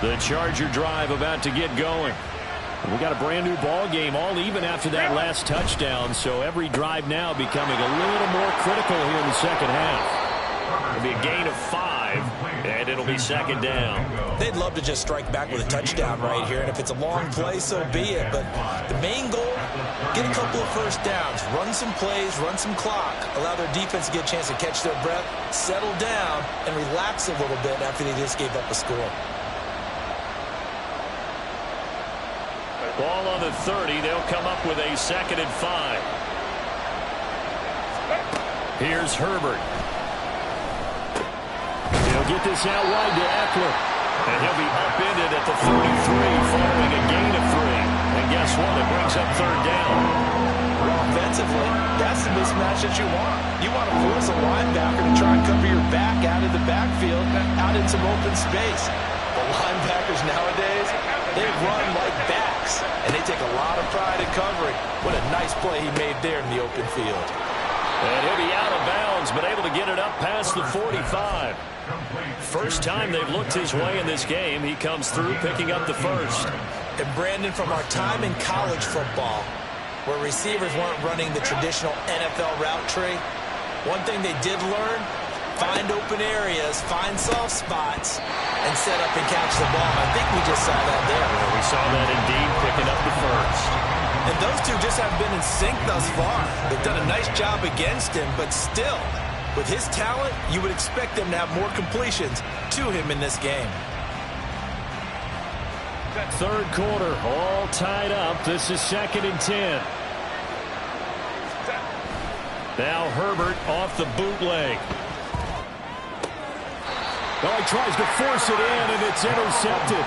Speaker 4: The Charger drive about to get going. We got a brand new ball game, all even after that last touchdown, so every drive now becoming a little more critical here in the second half. It'll be a gain of 5, and it'll be second down.
Speaker 6: They'd love to just strike back with a touchdown right here, and if it's a long play, so be it. But the main goal, get a couple of first downs, run some plays, run some clock, allow their defense to get a chance to catch their breath, settle down, and relax a little bit after they just gave up a score.
Speaker 4: Ball on the 30. They'll come up with a 2nd and 5. Here's Herbert. He'll get this out wide to Eckler. And he'll be upended at the 33 following a gain of 3. And guess what? It brings up 3rd down.
Speaker 6: Well, offensively, that's the mismatch that you want. You want to force a linebacker to try and cover your back out of the backfield, out in some open space. The linebackers nowadays, they run like backs, and they take a lot of pride in covering. What a nice play he made there in the open field.
Speaker 4: And he'll be out of bounds, but able to get it up past the 45. First time they've looked his way in this game. He comes through picking up the first.
Speaker 6: And Brandon, from our time in college football, where receivers weren't running the traditional NFL route tree, one thing they did learn, find open areas, find soft spots, and set up and catch the ball. I think we just saw that there.
Speaker 4: Well, we saw that indeed, picking up the first.
Speaker 6: And those two just haven't been in sync thus far. They've done a nice job against him, but still, with his talent, you would expect them to have more completions to him in this game.
Speaker 4: 3rd quarter, all tied up. This is 2nd and 10. Now Herbert off the bootleg. Oh, he tries to force it in, and it's intercepted.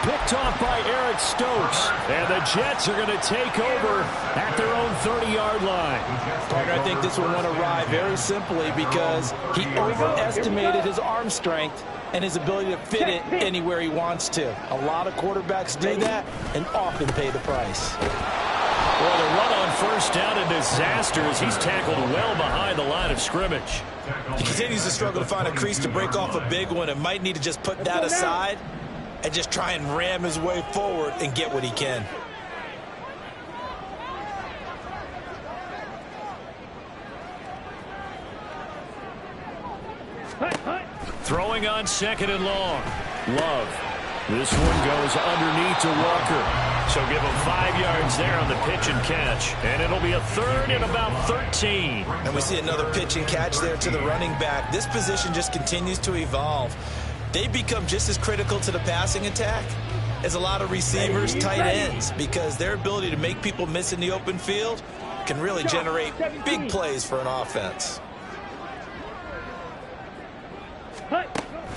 Speaker 4: Picked off by Eric Stokes. And the Jets are going to take over at their own 30-yard line.
Speaker 6: Partner, I think this one went awry very simply because he overestimated his arm strength and his ability to fit it anywhere he wants to. A lot of quarterbacks do that and often pay the price.
Speaker 4: Well, the run on first down, a disaster as he's tackled well behind the line of scrimmage.
Speaker 6: He continues to struggle to find a crease to break off a big one and might need to just put that aside and just try and ram his way forward and get what he can.
Speaker 4: Throwing on 2nd and long. Love. This one goes underneath to Walker. So give him 5 yards there on the pitch and catch. And it'll be a 3rd and about 13.
Speaker 6: And we see another pitch and catch there to the running back. This position just continues to evolve. They become just as critical to the passing attack as a lot of receivers, tight ends, because their ability to make people miss in the open field can really generate big plays for an offense.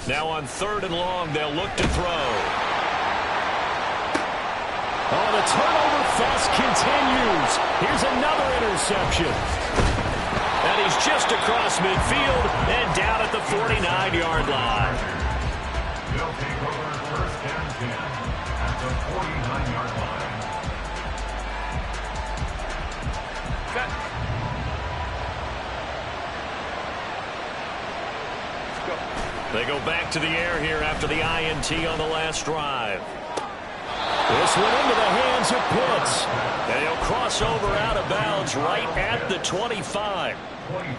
Speaker 4: Now on 3rd and long, they'll look to throw.
Speaker 7: Oh, the turnover fest continues. Here's another interception.
Speaker 4: And he's just across midfield and down at the 49-yard line.
Speaker 8: They'll take over 1st and 10 at the 49-yard line.
Speaker 1: Set. Go.
Speaker 4: They go back to the air here after the INT on the last drive.
Speaker 7: This one into the hands of Pitts.
Speaker 4: And he'll cross over out of bounds right at the 25.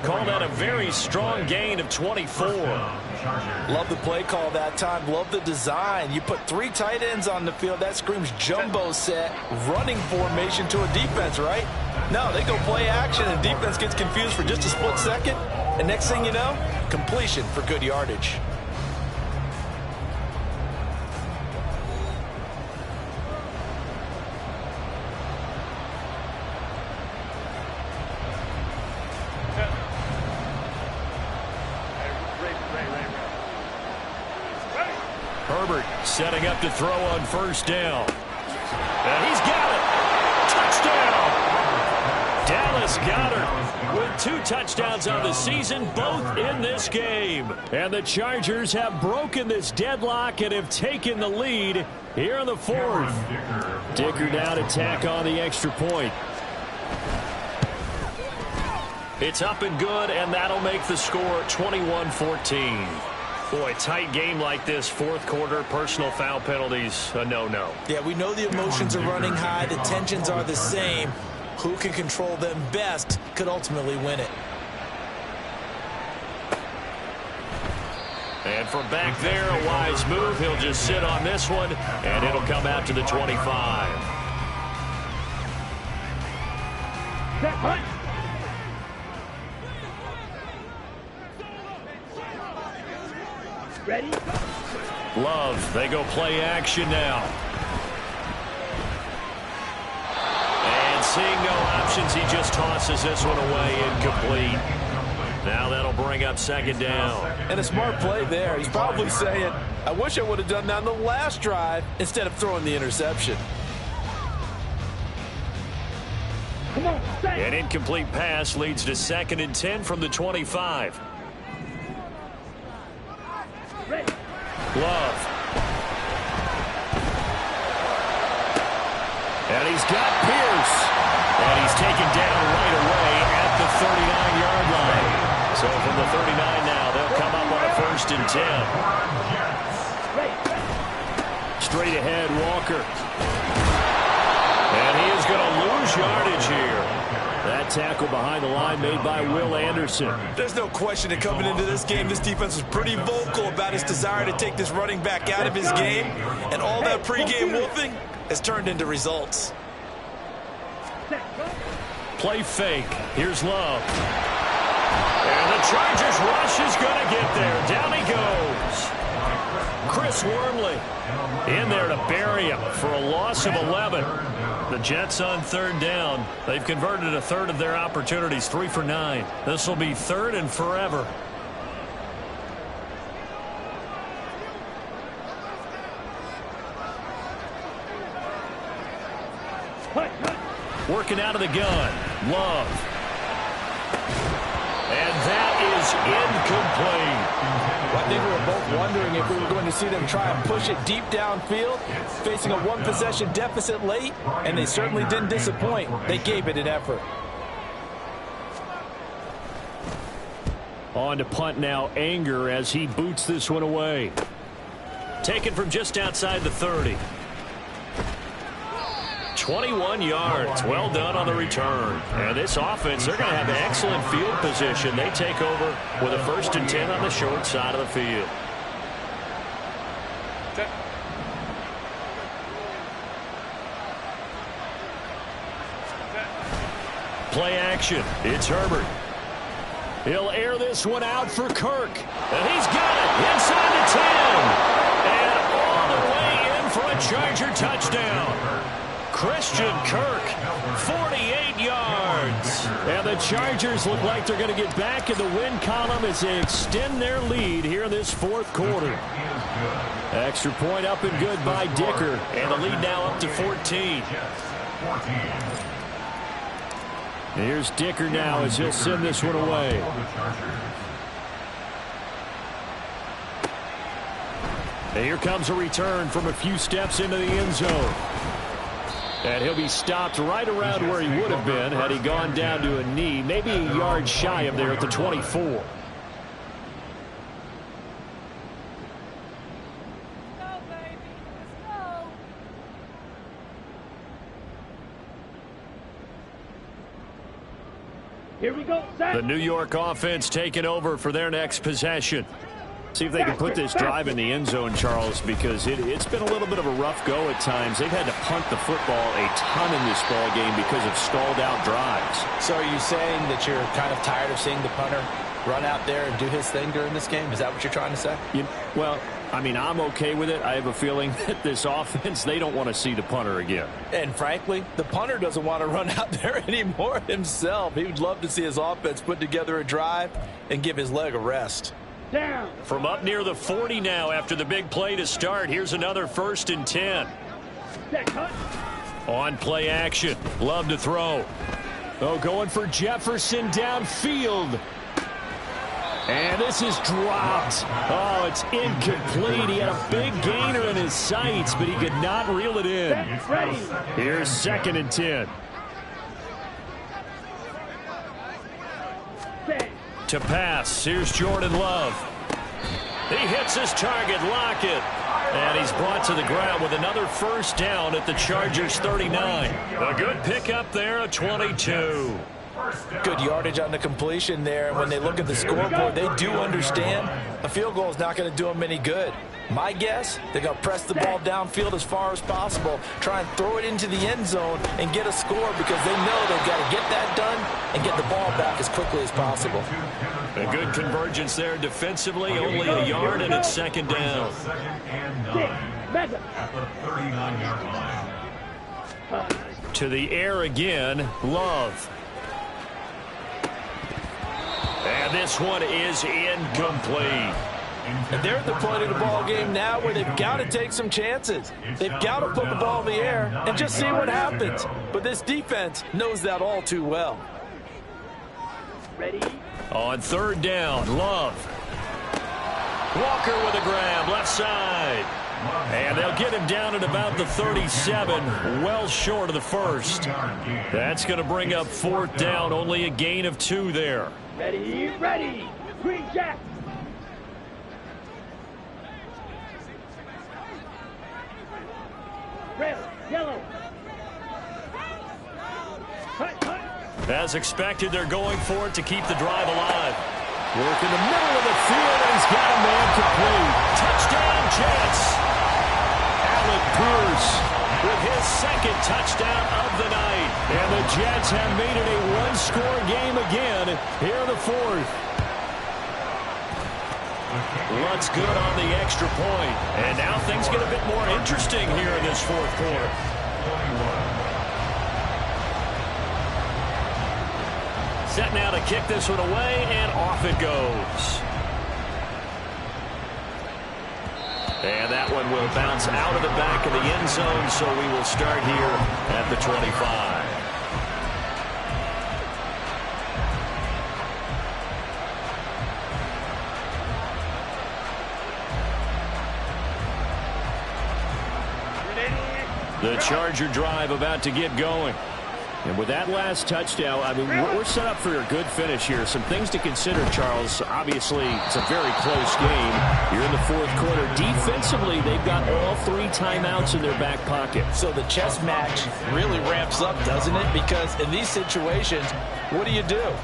Speaker 4: Call that a very strong gain of 24.
Speaker 6: Love the play call that time. Love the design. You put 3 tight ends on the field. That screams jumbo set, running formation to a defense, right? No, they go play action, and defense gets confused for just a split second. And next thing you know, completion for good yardage.
Speaker 4: Herbert setting up to throw on 1st down. And he's got it. Touchdown. Dallas Goedert with 2 touchdowns on the season, both in this game.
Speaker 7: And the Chargers have broken this deadlock and have taken the lead here in the 4th. Dicker now to tack on the extra point.
Speaker 4: It's up and good, and that'll make the score 21-14. Boy, tight game like this, 4th quarter, personal foul penalties, a no-no.
Speaker 6: Yeah, we know the emotions are running high. The tensions are the same. Who can control them best could ultimately win it.
Speaker 4: And from back there, a wise move. He'll just sit on this one, and it'll come out to the 25.
Speaker 5: Set, hunt. Ready?
Speaker 4: Love, they go play action now. And seeing no options, he just tosses this one away, incomplete. Now that'll bring up 2nd down.
Speaker 6: And a smart play there. He's probably saying, I wish I would have done that on the last drive instead of throwing the interception.
Speaker 5: Come on, stay.
Speaker 4: An incomplete pass leads to 2nd and 10 from the 25.
Speaker 5: Ready.
Speaker 4: Love. And he's got Pierce. And he's taken down right away at the 39-yard line. So from the 39 now, they'll come up on a 1st and 10.
Speaker 7: Straight ahead, Walker.
Speaker 4: And he is going to lose yardage here.
Speaker 7: That tackle behind the line made by Will Anderson.
Speaker 6: There's no question that coming into this game, this defense was pretty vocal about his desire to take this running back out of his game. And all that pregame wolfing has turned into results.
Speaker 4: Play fake. Here's Love. And the Chargers rush is going to get there. Down he goes. Chris Wormley in there to bury him for a loss of 11. The Jets on 3rd down. They've converted a 1/3 of their opportunities, 3 for 9. This will be 3rd and forever. Working out of the gun. Love. And that is incomplete.
Speaker 6: I think we were both wondering if we were going to see them try and push it deep downfield, facing a 1-possession deficit late, and they certainly didn't disappoint. They gave it an effort.
Speaker 7: On to punt now, Anger, as he boots this one away.
Speaker 4: Taken from just outside the 30. 21 yards. Well done on the return. And this offense, they're going to have excellent field position. They take over with a 1st and 10 on the short side of the field. Play action. It's Herbert.
Speaker 7: He'll air this one out for Kirk.
Speaker 4: And he's got it inside the 10. And all the way in for a Charger touchdown. Christian Kirk, 48 yards. And the Chargers look like they're going to get back in the win column as they extend their lead here in this fourth quarter. Extra point up and good by Dicker, and the lead now up to 14. Here's Dicker now as he'll send this one away. And here comes a return from a few steps into the end zone. And he'll be stopped right around where he would have been had he gone down to a knee, maybe a yard shy of there at the 24.
Speaker 5: Here we go, set.
Speaker 4: The New York offense taking over for their next possession. See if they can put this drive in the end zone, Charles, because it's been a little bit of a rough go at times. They've had to punt the football a ton in this ball game because of stalled out drives.
Speaker 6: So are you saying that you're kind of tired of seeing the punter run out there and do his thing during this game? Is that what you're trying to say?
Speaker 4: Well, I mean, I'm okay with it. I have a feeling that this offense, they don't want to see the punter again.
Speaker 6: And frankly, the punter doesn't want to run out there anymore himself. He would love to see his offense put together a drive and give his leg a rest.
Speaker 5: Down.
Speaker 4: From up near the 40 now after the big play to start, here's another 1st and 10.
Speaker 5: Set, cut.
Speaker 4: On play action. Love to throw. Oh, going for Jefferson downfield. And this is dropped. Oh, it's incomplete. He had a big gainer in his sights, but he could not reel it in.
Speaker 5: Set, ready.
Speaker 4: Here's 2nd and 10.
Speaker 5: Set.
Speaker 4: To pass. Here's Jordan Love. He hits his target, Lockett. And he's brought to the ground with another 1st down at the Chargers 39. A good pickup there, a 22.
Speaker 6: Good yardage on the completion there. And when they look at the scoreboard, they do understand a field goal is not going to do them any good. My guess, they're going to press the ball downfield as far as possible, try and throw it into the end zone and get a score because they know they've got to get that done and get the ball back as quickly as possible.
Speaker 4: A good convergence there defensively, only a yard, and it's 2nd down.
Speaker 5: Madde.
Speaker 4: To the air again, Love. And this one is incomplete.
Speaker 6: And they're at the point of the ball game now where they've got to take some chances. They've got to put the ball in the air and just see what happens. But this defense knows that all too well.
Speaker 5: Ready.
Speaker 4: On 3rd down, Love. Walker with a grab, left side. And they'll get him down at about the 37, well short of the 1st. That's going to bring up 4th down, only a gain of 2 there.
Speaker 5: Ready, ready. Green Jack. Red, yellow. Cut, cut.
Speaker 4: As expected, they're going for it to keep the drive alive. Work in the middle of the field, and he's got a man complete. Touchdown, Jets. Alec Pierce with his 2nd touchdown of the night. And the Jets have made it a one-score game again here in the 4th. What's good on the extra point. And now things get a bit more interesting here in this 4th quarter. Set now to kick this one away, and off it goes. And that one will bounce out of the back of the end zone, so we will start here at the 25. The Charger drive about to get going. And with that last touchdown, I mean, we're set up for a good finish here. Some things to consider, Charles. Obviously, it's a very close game. You're in the 4th quarter. Defensively, they've got all 3 timeouts in their back pocket.
Speaker 6: So the chess match really ramps up, doesn't it? Because in these situations, what do?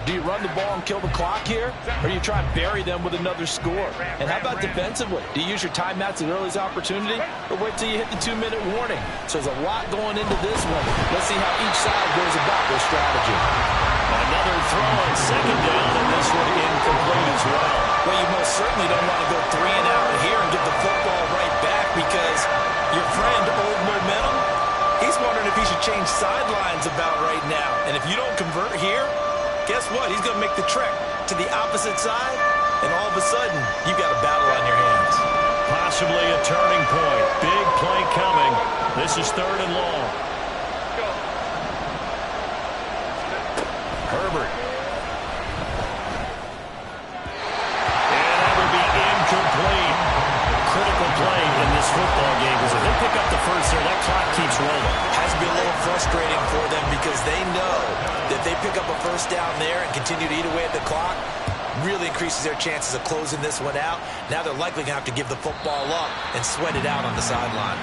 Speaker 6: Do you run the ball and kill the clock here? Or do you try and bury them with another score? And how about defensively? Do you use your timeouts at the earliest opportunity? Or wait till you hit the 2-minute warning? So there's a lot going into this one. Let's see how each side goes about their strategy.
Speaker 4: Another throw on 2nd down, and this one incomplete as well.
Speaker 6: Well, you most certainly don't want to go 3 and out here and get the football right back because your friend, Old Momentum, he He's wondering if he should change sidelines about right now. And if you don't convert here, guess what? He's going to make the trek to the opposite side, and all of a sudden, you've got a battle on your hands.
Speaker 4: Possibly a turning point. Big play coming. This is 3rd and long. Herbert. And that would be incomplete. Critical play in this football game, because if they pick up the first there, that clock keeps rolling.
Speaker 6: Has to be a little frustrating for them because they know that if they pick up a first down there and continue to eat away at the clock, really increases their chances of closing this one out. Now they're likely going to have to give the football up and sweat it out on the sideline.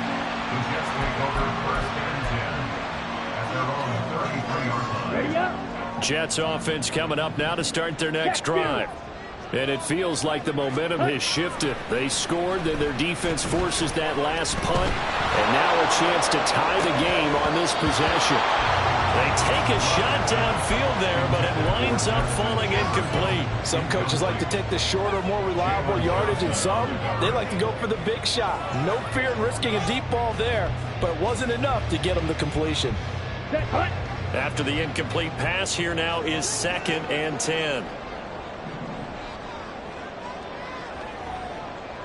Speaker 5: Ready up.
Speaker 4: Jets offense coming up now to start their next drive. And it feels like the momentum has shifted. They scored, then their defense forces that last punt. And now a chance to tie the game on this possession. They take a shot downfield there, but it winds up falling incomplete.
Speaker 6: Some coaches like to take the shorter, more reliable yardage, and some, they like to go for the big shot. No fear in risking a deep ball there, but it wasn't enough to get them the completion.
Speaker 5: Set, punt.
Speaker 4: After the incomplete pass, here now is 2nd and 10.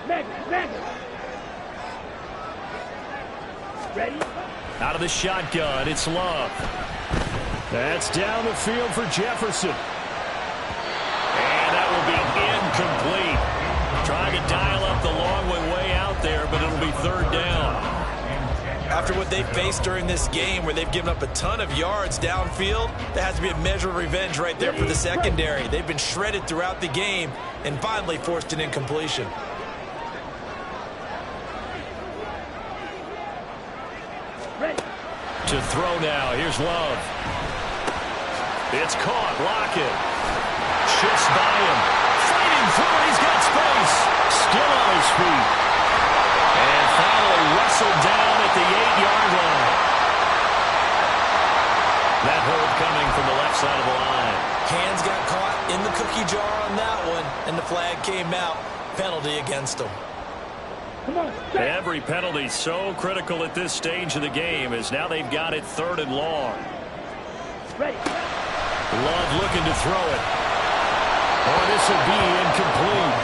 Speaker 5: Madde. Ready?
Speaker 4: Out of the shotgun, it's Love. That's down the field for Jefferson. And that will be incomplete. Trying to dial up the long way out there, but it'll be 3rd down.
Speaker 6: After what they faced during this game where they've given up a ton of yards downfield, that has to be a measure of revenge right there for the secondary. They've been shredded throughout the game and finally forced an incompletion.
Speaker 5: Ready.
Speaker 4: To throw now, here's Love. It's caught, Lockett. Shifts by him. Fighting through it, he's got space. Still on his feet. And finally wrestled down at the 8-yard line. That hold coming from the left side of the line.
Speaker 6: Hands got caught in the cookie jar on that one, and the flag came out. Penalty against them.
Speaker 5: Come on. Set.
Speaker 4: Every penalty so critical at this stage of the game, as now they've got it 3rd and long.
Speaker 5: Ready.
Speaker 4: Love looking to throw it. Oh, this will be incomplete.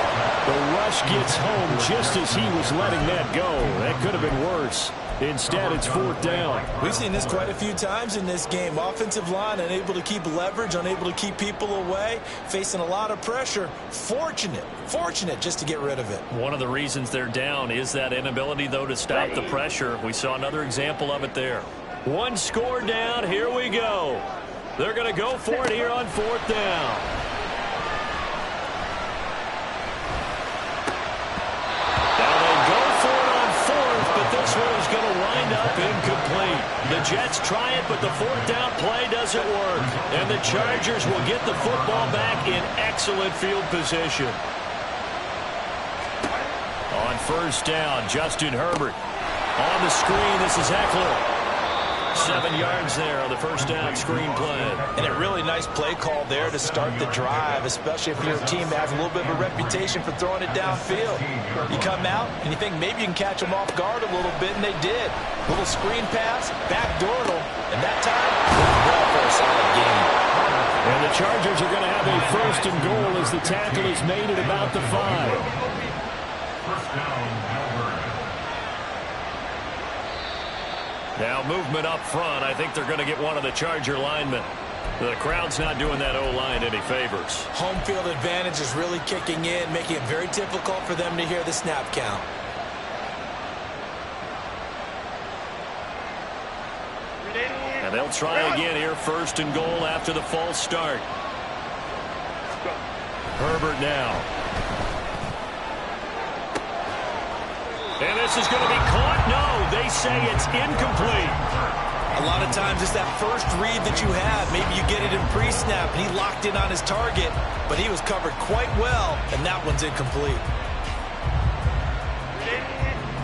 Speaker 4: The rush gets home just as he was letting that go. That could have been worse. Instead, it's 4th down.
Speaker 6: We've seen this quite a few times in this game. Offensive line unable to keep leverage, unable to keep people away, facing a lot of pressure. Fortunate just to get rid of it.
Speaker 4: One of the reasons they're down is that inability, though, to stop the pressure. We saw another example of it there. One score down. Here we go. They're going to go for it here on 4th down. This one is going to wind up incomplete. The Jets try it, but the 4th down play doesn't work. And the Chargers will get the football back in excellent field position. On 1st down, Justin Herbert. On the screen, this is Eckler. 7 yards there on the 1st down screen play.
Speaker 6: And a really nice play call there to start the drive, especially if your team has a little bit of a reputation for throwing it downfield. You come out and you think maybe you can catch them off guard a little bit, and they did. Little screen pass, backdoored them, and that time, well for a solid game.
Speaker 4: And the Chargers are going to have a 1st and goal as the tackle is made at about the 5.
Speaker 8: First down, Melbourne.
Speaker 4: Now movement up front. I think they're going to get one of the Charger linemen. The crowd's not doing that O-line any favors.
Speaker 6: Home field advantage is really kicking in, making it very difficult for them to hear the snap count.
Speaker 4: And they'll try again here, 1st and goal after the false start. Herbert now. And this is going to be caught. No, they say it's incomplete.
Speaker 6: A lot of times it's that first read that you have. Maybe you get it in pre-snap, and he locked in on his target, but he was covered quite well, and that one's incomplete.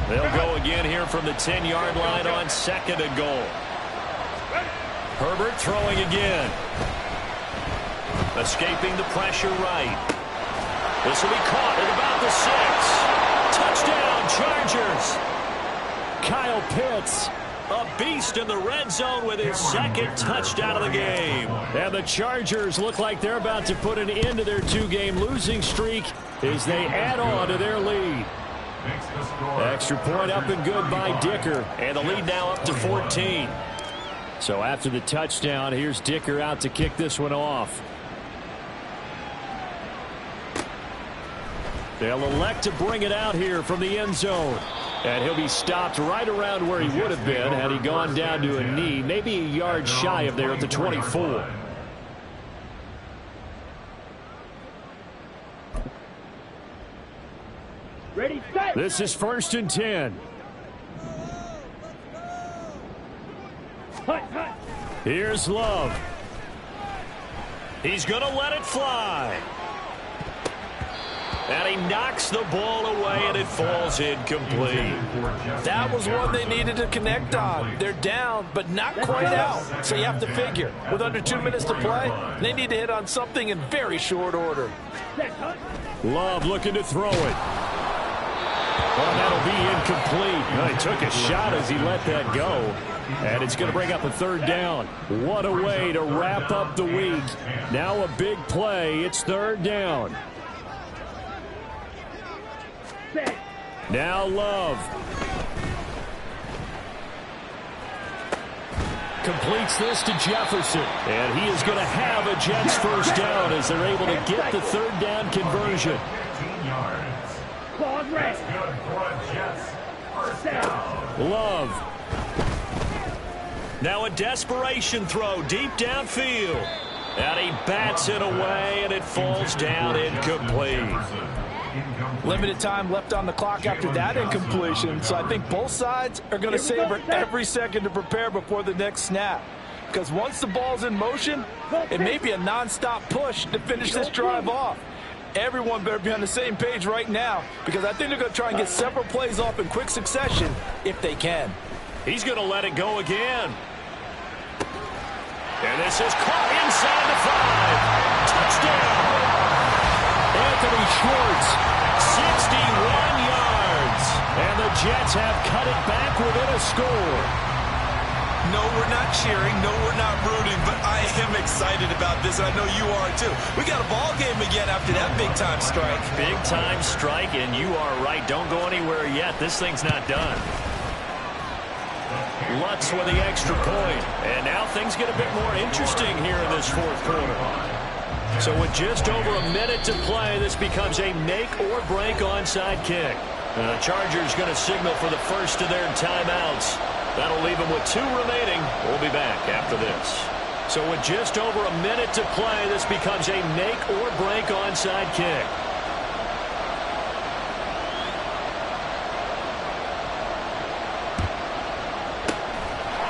Speaker 4: They'll go again here from the 10-yard line on 2nd and goal. Herbert throwing again. Escaping the pressure right. This will be caught at about the 6. Touchdown, Chargers. Kyle Pitts A beast in the red zone with his second touchdown of the game.
Speaker 7: And the Chargers look like they're about to put an end to their 2-game losing streak as they add on to their lead. Extra point up and good by Dicker.
Speaker 4: And the lead now up to 14.
Speaker 7: So after the touchdown, here's Dicker out to kick this one off. They'll elect to bring it out here from the end zone. And he'll be stopped right around where he would have been had he gone down to a knee, maybe a yard shy of there at the 24.
Speaker 5: Ready, set.
Speaker 7: This is 1st and 10.
Speaker 5: Hut, hut.
Speaker 7: Here's Love.
Speaker 4: He's going to let it fly. And he knocks the ball away, and it falls incomplete.
Speaker 6: That was one they needed to connect on. They're down, but not quite out. So you have to figure, with under 2 minutes to play, they need to hit on something in very short order.
Speaker 5: Set, hut.
Speaker 7: Love looking to throw it. Well, that'll be incomplete. Well, he took a shot as he let that go. And it's going to bring up a 3rd down. What a way to wrap up the week. Now a big play. It's 3rd down.
Speaker 5: Set.
Speaker 7: Now Love. Completes this to Jefferson. And he is going to have a Jets 1st down as they're able to get the 3rd down conversion.
Speaker 8: 15 yards.
Speaker 5: Claws red.
Speaker 8: Good for a Jets. First down.
Speaker 7: Love.
Speaker 4: Now a desperation throw deep downfield. And he bats it away, and it falls down incomplete.
Speaker 6: Limited time left on the clock after that incompletion, so I think both sides are going to savor every second to prepare before the next snap. Because once the ball's in motion, it may be a non-stop push to finish this drive off. Everyone better be on the same page right now, because I think they're going to try and get several plays off in quick succession if they can.
Speaker 4: He's going to let it go again. And this is caught inside the 5. Touchdown.
Speaker 7: Anthony Schwartz.
Speaker 4: 61 yards.
Speaker 7: And the Jets have cut it back within a score.
Speaker 9: No, we're not cheering. No, we're not rooting. But I am excited about this, and I know you are too. We got a ball game again after that big-time strike.
Speaker 4: Big-time strike, and you are right. Don't go anywhere yet. This thing's not done. Lutz with the extra point. And now things get a bit more interesting here in this 4th quarter. So with just over a minute to play, this becomes a make-or-break onside kick. The Chargers going to signal for the first of their timeouts. That'll leave them with 2 remaining. We'll be back after this. So with just over a minute to play, this becomes a make-or-break onside kick.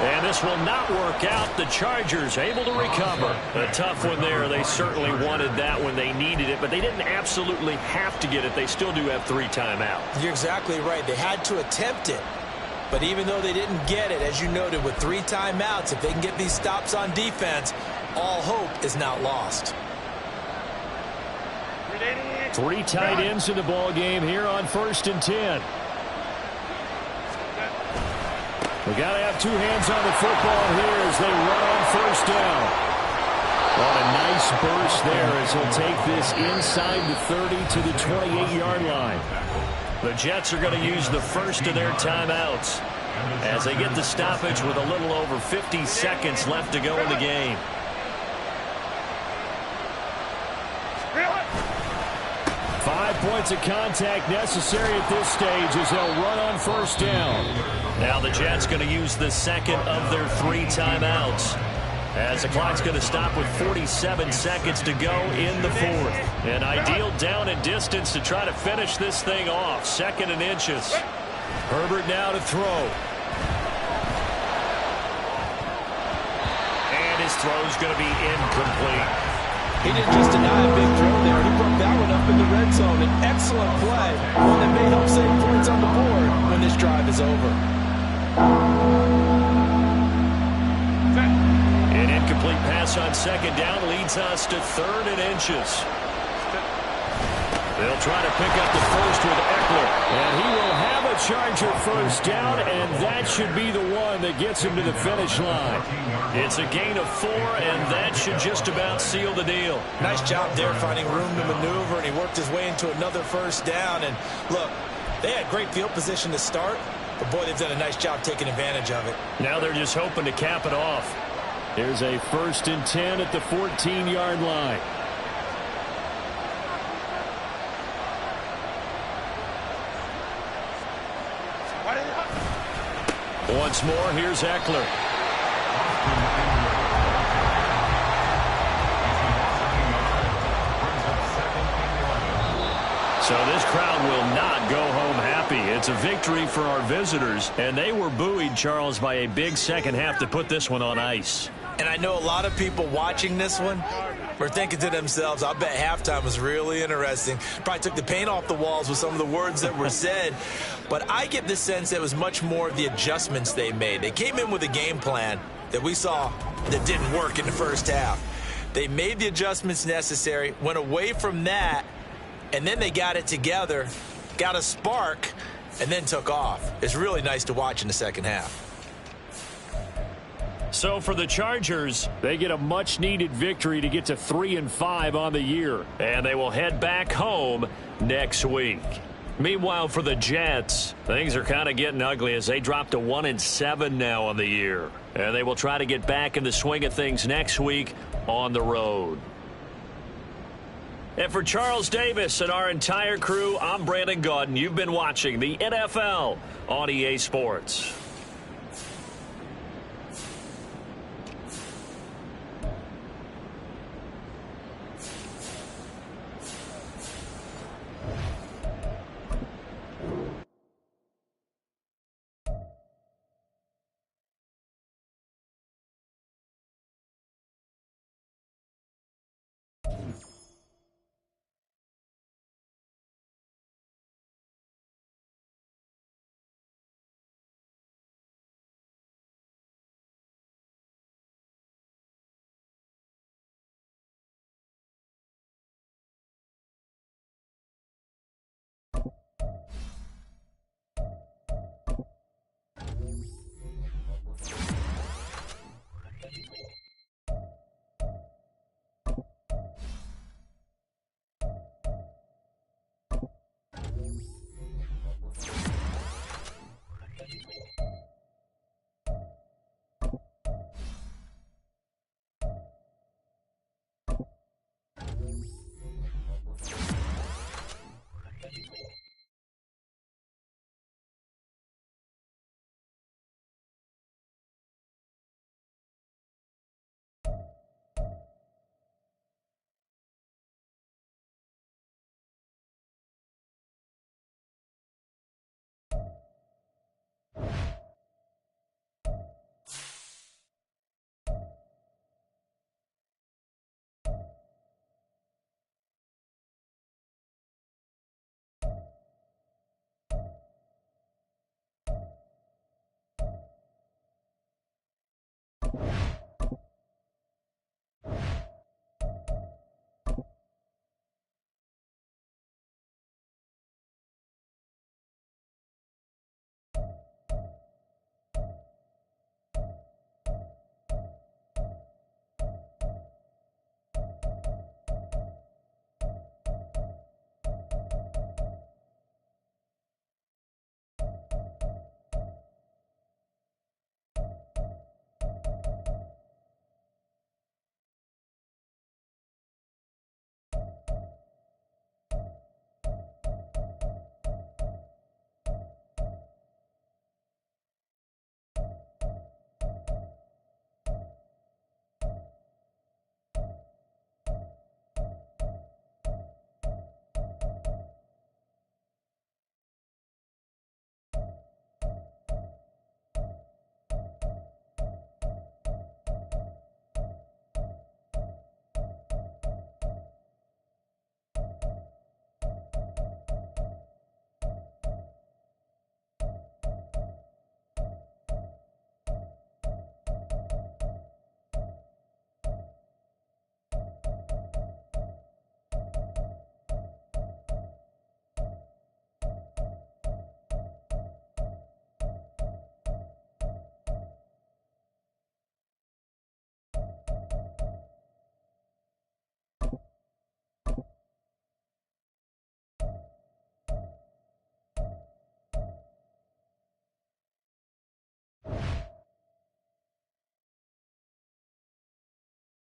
Speaker 4: And this will not work out. The Chargers able to recover. A tough one there. They certainly wanted that when they needed it, but they didn't absolutely have to get it. They still do have 3 timeouts.
Speaker 6: You're exactly right. They had to attempt it. But even though they didn't get it, as you noted, with 3 timeouts, if they can get these stops on defense, all hope is not lost.
Speaker 7: 3 tight ends in the ball game here on 1st and 10. We got to have 2 hands on the football here as they run on 1st down. What a nice burst there as he'll take this inside the 30 to the 28-yard line.
Speaker 4: The Jets are going to use the first of their timeouts as they get the stoppage with a little over 50 seconds left to go in the game.
Speaker 7: Five points of contact necessary at this stage as they'll run on 1st down.
Speaker 4: Now the Jets going to use the second of their 3 timeouts as the clock's going to stop with 47 seconds to go in the 4th. An ideal down and distance to try to finish this thing off. 2nd and inches.
Speaker 7: Herbert now to throw.
Speaker 4: And his throw's going to be incomplete.
Speaker 6: He didn't just deny a big throw there. He brought that one up in the red zone. An excellent play. One that may help save points on the board when this drive is over.
Speaker 4: An incomplete pass on 2nd down leads us to 3rd and inches. They'll try to pick up the first with Eckler.
Speaker 7: And he will have a Charger 1st down, and that should be the one
Speaker 4: run that gets him to the finish line. It's a gain of 4, and that should just about seal the deal.
Speaker 6: Nice job there finding room to maneuver, and he worked his way into another first down. And look, they had great field position to start, but boy, they've done a nice job taking advantage of it.
Speaker 4: Now they're just hoping to cap it off. Here's a 1st and 10 at the 14-yard line. Once more, here's Eckler. So this crowd will not go home happy. It's a victory for our visitors, and they were buoyed, Charles, by a big second half to put this one on ice.
Speaker 6: And I know a lot of people watching this one were thinking to themselves, I bet halftime was really interesting. Probably took the paint off the walls with some of the words that were said. But I get the sense it was much more of the adjustments they made. They came in with a game plan that we saw that didn't work in the first half. They made the adjustments necessary, went away from that, and then they got it together, got a spark, and then took off. It's really nice to watch in the second half.
Speaker 4: So for the Chargers, they get a much-needed victory to get to 3-5 on the year. And they will head back home next week. Meanwhile, for the Jets, things are kind of getting ugly as they drop to 1-7 now on the year. And they will try to get back in the swing of things next week on the road. And for Charles Davis and our entire crew, I'm Brandon Gaudin. You've been watching the NFL on EA Sports.